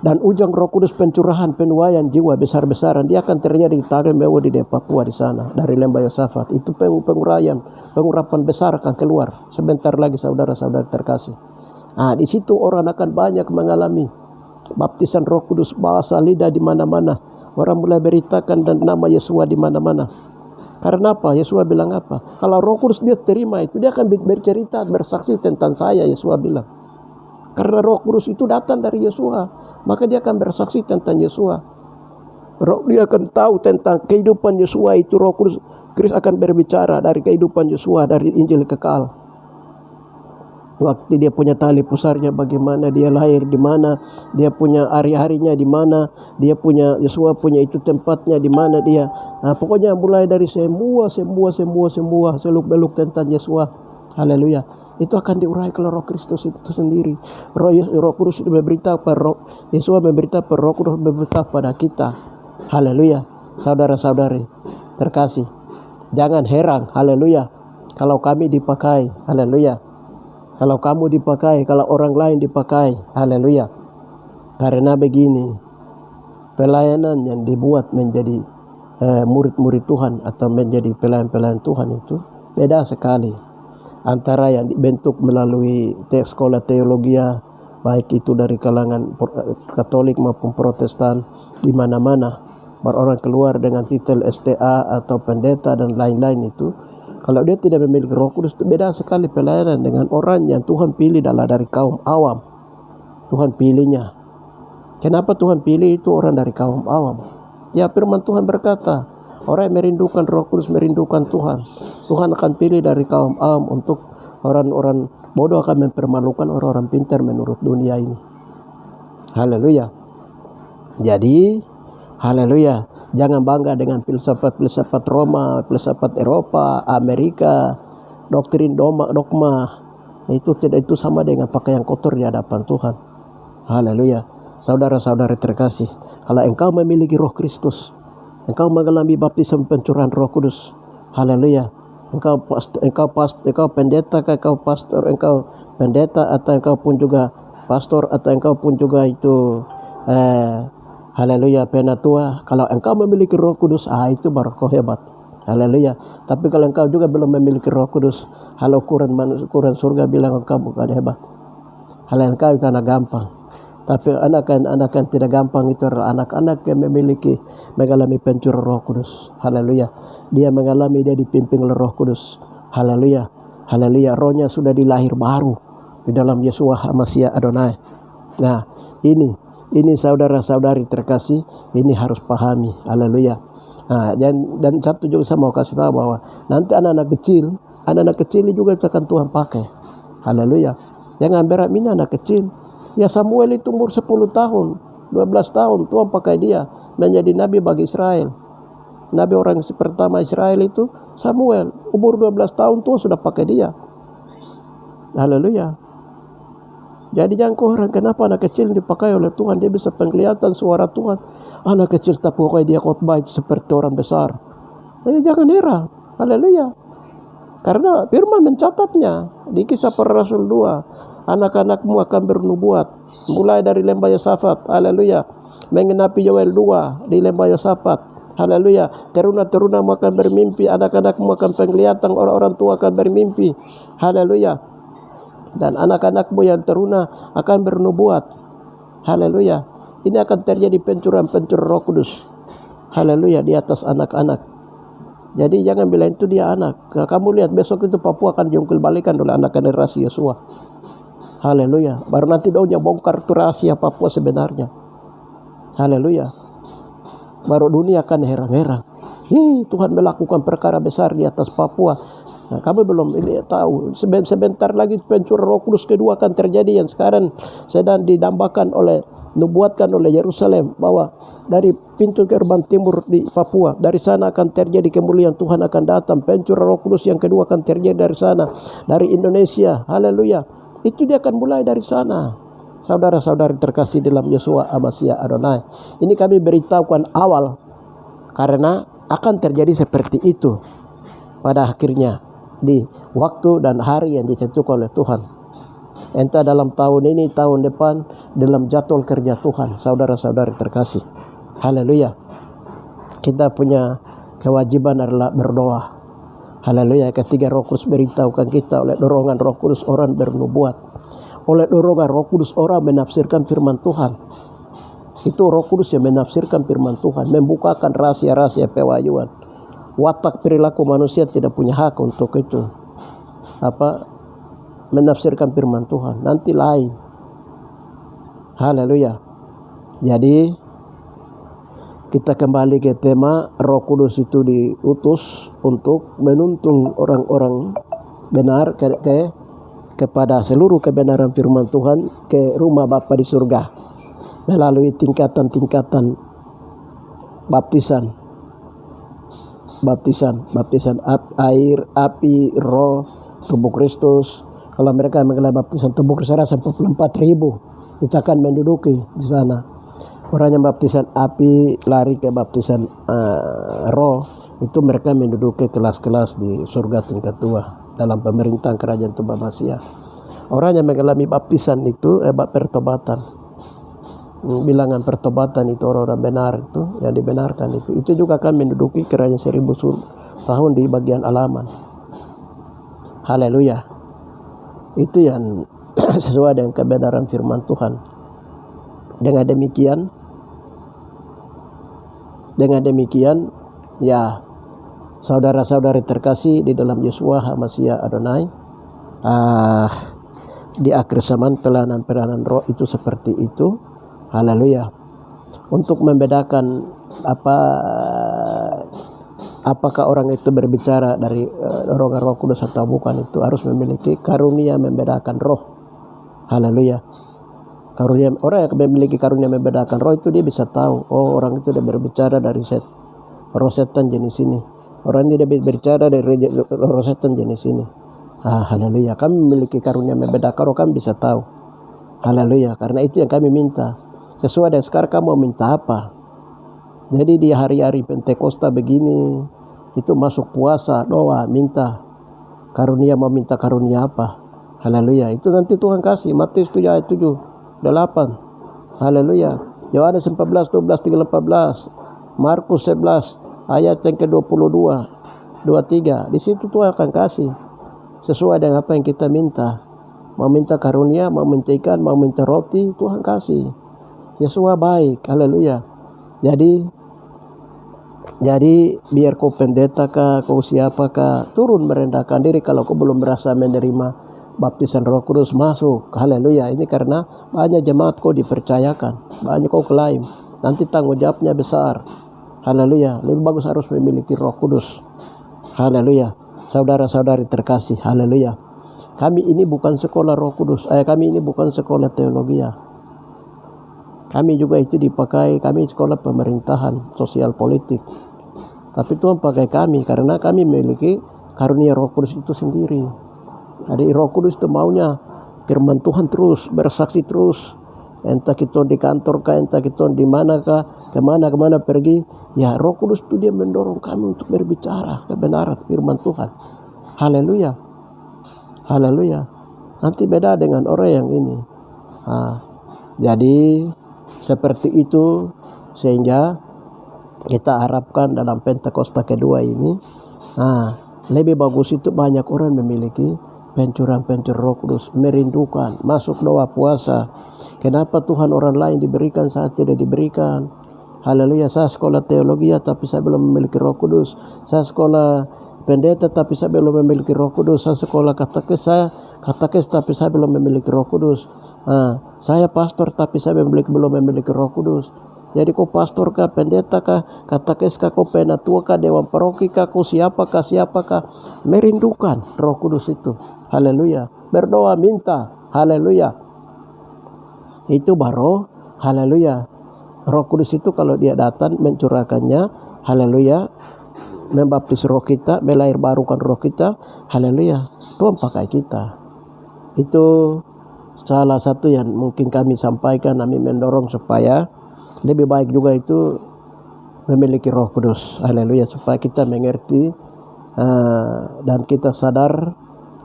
Dan hujan Roh Kudus, pencurahan, penuaian jiwa besar-besaran, dia akan terjadi di Tagan Mewo di Papua di sana, dari Lembah Yosafat. Itu pengurapan besar akan keluar sebentar lagi, saudara-saudara terkasih. Nah, di situ orang akan banyak mengalami baptisan Roh Kudus, bahasa lidah di mana-mana. Orang mulai beritakan dan nama Yesua di mana-mana. Karena apa? Yesua bilang apa? Kalau Roh Kudus dia terima itu, dia akan bercerita, bersaksi tentang saya, Yesua bilang. Karena Roh Kudus itu datang dari Yesua, maka dia akan bersaksi tentang Yesua. Dia akan tahu tentang kehidupan Yesua itu. Roh Kudus, Kristus akan berbicara dari kehidupan Yesua, dari Injil kekal. Waktu dia punya tali pusarnya, bagaimana dia lahir, di mana dia punya hari-harinya, di mana dia punya, Yesua punya itu tempatnya, di mana dia. Nah, pokoknya mulai dari semua seluk-beluk tentang Yesua. Haleluya. Itu akan diurai oleh Roh Kristus itu sendiri. Roh Kudus memberitahu pada Yesua, memberitahu pada Roh Kudus, memberitahu pada kita. Haleluya. Saudara-saudari terkasih, jangan heran, haleluya, kalau kami dipakai, haleluya. Kalau kamu dipakai, kalau orang lain dipakai, haleluya. Karena begini, pelayanan yang dibuat menjadi murid-murid Tuhan atau menjadi pelayan-pelayan Tuhan itu beda sekali. Antara yang dibentuk melalui sekolah teologi, baik itu dari kalangan Katolik maupun Protestan, di mana-mana orang keluar dengan titel STA atau pendeta dan lain-lain itu. Kalau dia tidak memiliki Roh Kudus, itu beda sekali pelayanan dengan orang yang Tuhan pilih dari kaum awam. Tuhan pilihnya. Kenapa Tuhan pilih itu orang dari kaum awam? Ya, firman Tuhan berkata, orang yang merindukan Roh Kudus merindukan Tuhan. Tuhan akan pilih dari kaum awam untuk orang-orang bodoh akan mempermalukan orang-orang pintar menurut dunia ini. Haleluya. Jadi, haleluya, jangan bangga dengan filsafat-filsafat Roma, filsafat Eropa, Amerika, doktrin dogma. Itu tidak, itu sama dengan pakaian kotor di hadapan Tuhan. Haleluya. Saudara-saudara terkasih, kalau engkau memiliki Roh Kristus, engkau mengalami baptisan pencurahan Roh Kudus, haleluya. Engkau pendeta, engkau pastor, engkau pendeta, atau engkau pun juga pastor, atau engkau pun juga itu haleluya penatua. Kalau engkau memiliki Roh Kudus, itu baru kau hebat. Haleluya. Tapi kalau engkau juga belum memiliki Roh Kudus, Quran surga bilang engkau bukan hebat. Engkau itu anak gampang. Tapi anak yang tidak gampang itu adalah anak-anak yang mengalami pencurahan Roh Kudus. Haleluya. Dia mengalami, dia dipimpin oleh Roh Kudus. Haleluya. Haleluya. Rohnya sudah dilahir baru di dalam Yesua HaMashiach Adonai. Nah, ini saudara-saudari terkasih, ini harus pahami. Haleluya. Nah, dan satu juga saya mau kasih tahu bahwa nanti anak-anak kecil juga akan Tuhan pakai. Haleluya. Jangan berani anak kecil. Ya, Samuel itu umur 10 tahun, 12 tahun Tuhan pakai dia menjadi nabi bagi Israel. Nabi orang pertama Israel itu Samuel, umur 12 tahun Tuhan sudah pakai dia. Haleluya. Jadi jangan kau heran kenapa anak kecil dipakai oleh Tuhan, dia bisa penglihatan suara Tuhan. Anak kecil tak pokoknya dia khotbah seperti orang besar. Jadi jangan heran. Haleluya. Karena firman mencatatnya di Kisah Para Rasul 2. Anak-anakmu akan bernubuat mulai dari Lembah Yosafat, haleluya, mengenapi Yoel 2 di Lembah Yosafat, haleluya. Teruna-terunamu akan bermimpi, anak-anakmu akan penglihatan, orang-orang tua akan bermimpi, haleluya. Dan anak-anakmu yang teruna akan bernubuat, haleluya. Ini akan terjadi pencurahan Roh Kudus, haleluya, di atas anak-anak. Jadi jangan bilang itu dia anak. Nah, kamu lihat besok itu Papua akan diungkil balikan oleh anak generasi Yesua. Haleluya. Baru nanti daunnya bongkar itu rahasia Papua sebenarnya. Haleluya. Baru dunia akan heran-heran. Tuhan melakukan perkara besar di atas Papua. Nah, kamu belum tahu. Sebentar lagi pencurahan Roh Kudus kedua akan terjadi, yang sekarang sedang didambakan nubuatkan oleh Yerusalem, bahwa dari pintu gerbang timur di Papua, dari sana akan terjadi kemuliaan Tuhan akan datang. Pencurahan Roh Kudus yang kedua akan terjadi dari sana, dari Indonesia. Haleluya. Itu dia akan mulai dari sana. Saudara-saudari terkasih dalam Yesua HaMashiach Adonai, ini kami beritahukan awal karena akan terjadi seperti itu pada akhirnya di waktu dan hari yang ditentukan oleh Tuhan. Entah dalam tahun ini, tahun depan, dalam jadwal kerja Tuhan, saudara-saudari terkasih. Haleluya. Kita punya kewajiban adalah berdoa. Haleluya. Ketika Roh Kudus beritahukan kita, oleh dorongan Roh Kudus orang bernubuat, oleh dorongan Roh Kudus orang menafsirkan firman Tuhan. Itu Roh Kudus yang menafsirkan firman Tuhan, membukakan rahasia-rahasia pewahyuan. Watak perilaku manusia tidak punya hak untuk itu. Menafsirkan firman Tuhan. Nanti lain. Haleluya. Jadi kita kembali ke tema Roh Kudus itu diutus untuk menuntun orang-orang benar kepada seluruh kebenaran firman Tuhan ke rumah Bapa di surga melalui tingkatan-tingkatan baptisan air, api, roh, tubuh Kristus. Kalau mereka mengenal baptisan tubuh Kristus sampai 44.000, kita akan menduduki di sana. Orang yang baptisan api lari ke baptisan roh, itu mereka menduduki kelas-kelas di surga tingkat 2 dalam pemerintahan kerajaan Tuhan Masia. Orang yang mengalami baptisan itu pertobatan, bilangan pertobatan itu orang-orang benar itu yang dibenarkan itu juga akan menduduki kerajaan 1000 tahun di bagian alaman. Haleluya. Itu yang sesuai dengan kebenaran firman Tuhan. Dengan demikian ya saudara-saudari terkasih di dalam Yeshua HaMashiach Adonai, di akhir zaman pelayanan roh itu seperti itu. Haleluya. Untuk membedakan apakah orang itu berbicara dari dorongan Roh Kudus atau bukan, itu harus memiliki karunia membedakan roh. Haleluya. Karunia, orang yang memiliki karunia membedakan roh itu dia bisa tahu, oh orang itu dia berbicara dari roh setan jenis ini, orang ini dia berbicara dari roh setan jenis ini. Haleluya. Kami memiliki karunia membedakan roh, kami bisa tahu. Haleluya. Karena itu yang kami minta. Sesuai dengan sekarang kamu minta apa. Jadi di hari-hari Pentakosta begini, itu masuk puasa, doa, minta karunia, mau minta karunia apa. Haleluya. Itu nanti Tuhan kasih. Matius 7 ayat 7, 8. Haleluya. Yohanes 14, 12, 13, 14. Markus 11 ayat yang ke-22, 23. Di situ Tuhan akan kasih sesuai dengan apa yang kita minta. Mau minta karunia, mau minta ikan, mau minta roti, Tuhan kasih. Yesus baik. Haleluya. Jadi biar kau pendeta kah, kau siapakah, turun merendahkan diri. Kalau kau belum merasa menerima baptisan Roh Kudus, masuk. Haleluya. Ini karena banyak jemaat kau dipercayakan, banyak kau klaim, nanti tanggung jawabnya besar. Haleluya. Lebih bagus harus memiliki Roh Kudus. Haleluya. Saudara-saudari terkasih, haleluya. Kami ini bukan sekolah Roh Kudus. Kami ini bukan sekolah teologi. Kami juga itu dipakai, kami sekolah pemerintahan, sosial politik. Tapi Tuhan pakai kami karena kami memiliki karunia Roh Kudus itu sendiri. Jadi Roh Kudus itu maunya firman Tuhan terus, bersaksi terus. Entah kita di kantor kah, entah kita di mana kah, kemana pergi. Ya Roh Kudus itu dia mendorong kami untuk berbicara kebenaran firman Tuhan. Haleluya. Haleluya. Nanti beda dengan orang yang ini. Jadi seperti itu, sehingga kita harapkan dalam Pentakosta kedua ini, lebih bagus itu banyak orang memiliki pencurahan Roh Kudus, merindukan, masuk doa puasa. Kenapa Tuhan orang lain diberikan saat tidak diberikan? Haleluya. Saya sekolah teologi tapi saya belum memiliki Roh Kudus. Saya sekolah pendeta tapi saya belum memiliki Roh Kudus. Saya sekolah katekes tapi saya belum memiliki Roh Kudus. Saya pastor tapi saya belum memiliki Roh Kudus. Jadi kau pastor kah, pendeta kah, katekes kah, kau penatua kah, dewan paroki kah, kau siapakah, merindukan Roh Kudus itu. Haleluya. Berdoa, minta. Haleluya. Itu baru haleluya. Roh Kudus itu kalau dia datang mencurahkannya, haleluya, membaptis roh kita, melahir barukan roh kita, haleluya. Tuhan pakai kita. Itu salah satu yang mungkin kami sampaikan, kami mendorong supaya lebih baik juga itu memiliki Roh Kudus. Haleluya. Supaya kita mengerti dan kita sadar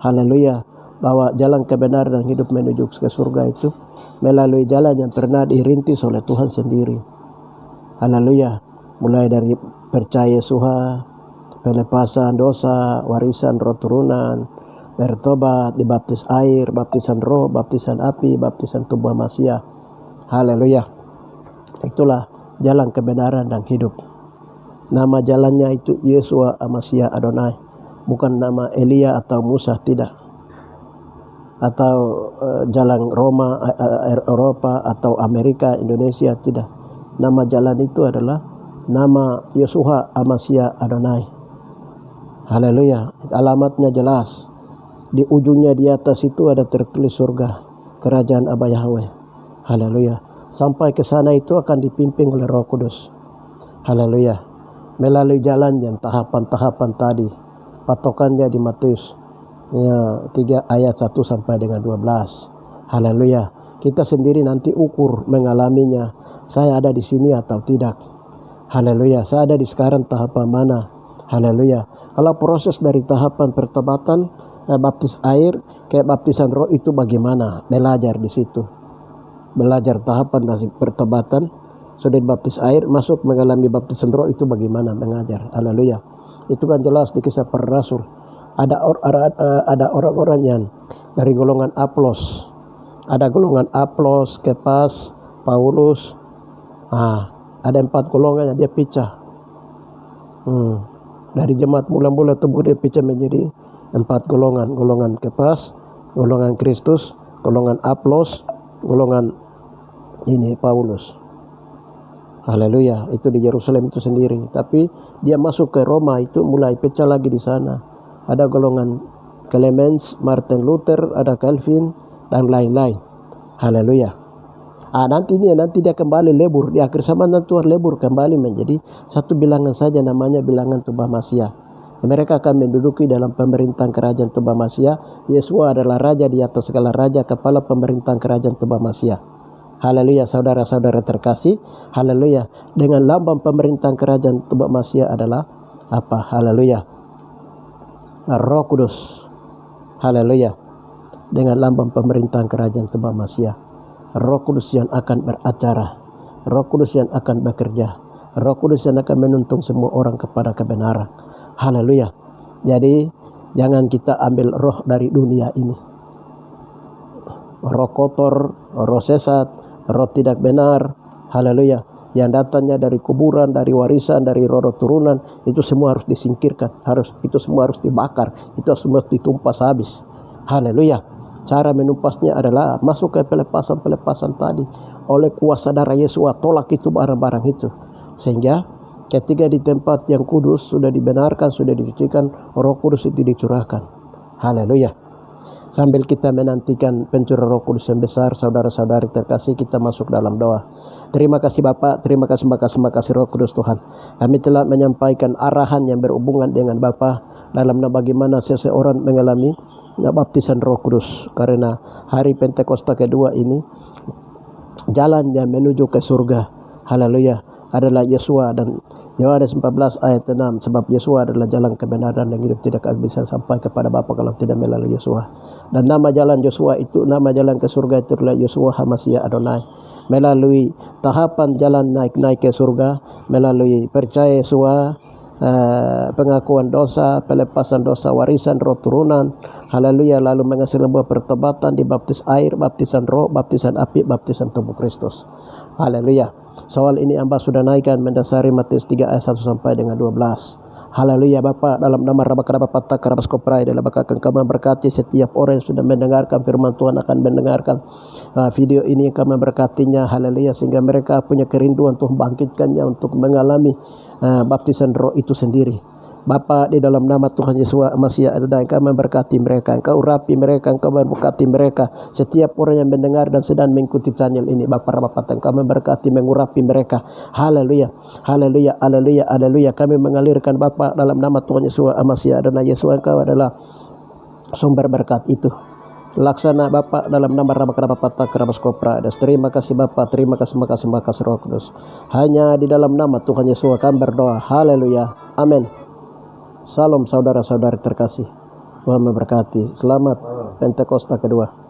Haleluya. Bahwa jalan kebenaran dan hidup menuju ke surga itu melalui jalan yang pernah dirintis oleh Tuhan sendiri. Haleluya. Mulai dari percaya Yesuha, pelepasan dosa, warisan roh turunan, bertobat, dibaptis air, baptisan roh, baptisan api, baptisan tubuh Masiah. Haleluya. Itulah jalan kebenaran dan hidup. Nama jalannya itu Yeshua Masiah Adonai. Bukan nama Elia atau Musa, tidak. Atau jalan Roma, Eropa atau Amerika, Indonesia, tidak. Nama jalan itu adalah nama Yeshua Masiah Adonai. Haleluya. Alamatnya jelas. Di ujungnya di atas itu ada tertulis surga, kerajaan Aba Yahweh. Haleluya. Sampai ke sana itu akan dipimpin oleh Roh Kudus. Haleluya. Melalui jalan yang tahapan-tahapan tadi. Patokannya di Matius 3 ayat 1 sampai dengan 12. Haleluya. Kita sendiri nanti ukur mengalaminya. Saya ada di sini atau tidak. Haleluya. Saya ada di sekarang tahapan mana. Haleluya. Kalau proses dari tahapan pertobatan, baptis air ke baptisan roh itu bagaimana? Belajar di situ. Belajar tahapan dari pertobatan, sudah dibaptis air, masuk mengalami baptisan roh itu bagaimana? Mengajar. Haleluya. Itu kan jelas di Kisah Para Rasul. Ada orang-orang yang dari golongan Aplos. Ada golongan Aplos, Kepas, Paulus. Ada 4 golongan yang dia pecah. Dari jemaat mula-mula tubuh dia pecah menjadi 4 golongan. Golongan Kepas, golongan Kristus, golongan Aplos, golongan ini Paulus. Haleluya. Itu di Yerusalem itu sendiri. Tapi dia masuk ke Roma itu mulai pecah lagi di sana. Ada golongan Clemens, Martin Luther, ada Calvin, dan lain-lain. Haleluya. Nanti dia kembali lebur. Di akhir zaman Tuhan lebur kembali menjadi satu bilangan saja, namanya bilangan tubuh Masiah. Mereka akan menduduki dalam pemerintahan kerajaan tubuh Masiah. Yeshua adalah raja di atas segala raja, kepala pemerintahan kerajaan tubuh Masiah. Haleluya, saudara-saudara terkasih. Haleluya. Dengan lambang pemerintahan kerajaan tubuh Masiah adalah apa? Haleluya. Roh Kudus. Haleluya. Dengan lambang pemerintahan kerajaan tubuh Masiah. Roh Kudus yang akan beracara. Roh Kudus yang akan bekerja. Roh Kudus yang akan menuntun semua orang kepada kebenaran. Haleluya. Jadi jangan kita ambil roh dari dunia ini. Roh kotor, roh sesat, roh tidak benar. Haleluya. Yang datangnya dari kuburan, dari warisan, dari roh turunan, itu semua harus disingkirkan. Itu semua harus dibakar. Itu semua harus ditumpas habis. Haleluya. Cara menumpasnya adalah masuk ke pelepasan-pelepasan tadi. Oleh kuasa darah Yesus, tolak itu barang-barang itu. Sehingga ketika di tempat yang kudus sudah dibenarkan, sudah disucikan, Roh Kudus itu dicurahkan. Haleluya. Sambil kita menantikan pencurahan Roh Kudus yang besar, saudara-saudari terkasih, kita masuk dalam doa. Terima kasih Bapak, terima kasih Roh Kudus Tuhan. Kami telah menyampaikan arahan yang berhubungan dengan Bapak dalam bagaimana seseorang mengalami baptisan Roh Kudus. Karena hari Pentakosta kedua ini, jalan yang menuju ke surga, haleluya, adalah Yeshua. Dan Yohanes 14 ayat 6, sebab Yeshua adalah jalan kebenaran dan hidup, tidak akan bisa sampai kepada Bapa kalau tidak melalui Yeshua. Dan nama jalan Yeshua itu, nama jalan ke surga itu adalah Yeshua Masiah Adonai. Melalui tahapan jalan naik ke surga, melalui percaya Yeshua, pengakuan dosa, pelepasan dosa, warisan roh turunan, haleluya, lalu menghasilkan buah pertobatan, dibaptis air, baptisan roh, baptisan api, baptisan tubuh Kristus. Haleluya. Soal ini hamba sudah naikkan mendasari Matius 3 ayat 1 sampai dengan 12. Haleluya Bapa, dalam nama Rabakarabapatak Karabaskoprai, dalam akan kami berkati setiap orang yang sudah mendengarkan firman Tuhan, akan mendengarkan video ini, kami berkatinya, haleluya, sehingga mereka punya kerinduan Tuhan bangkitkannya untuk mengalami baptisan roh itu sendiri. Bapa, di dalam nama Tuhan Yesus Masiah Adonai, Engkau memberkati mereka, Engkau urapi mereka, Engkau memberkati mereka, setiap orang yang mendengar dan sedang mengikuti channel ini. Bapa Rabapat, Engkau memberkati, mengurapi mereka. Haleluya, haleluya, haleluya, haleluya. Kami mengalirkan Bapa dalam nama Tuhan Yesus Masiah Adonai. Yesus, Engkau adalah sumber berkat itu. Laksana Bapa dalam nama Rabakat Kerabaskopra. Terima kasih Bapa, terima kasih Roh Kudus. Hanya di dalam nama Tuhan Yesus kami berdoa. Haleluya, amin. Salam saudara-saudari terkasih. Tuhan memberkati. Selamat Pentakosta kedua.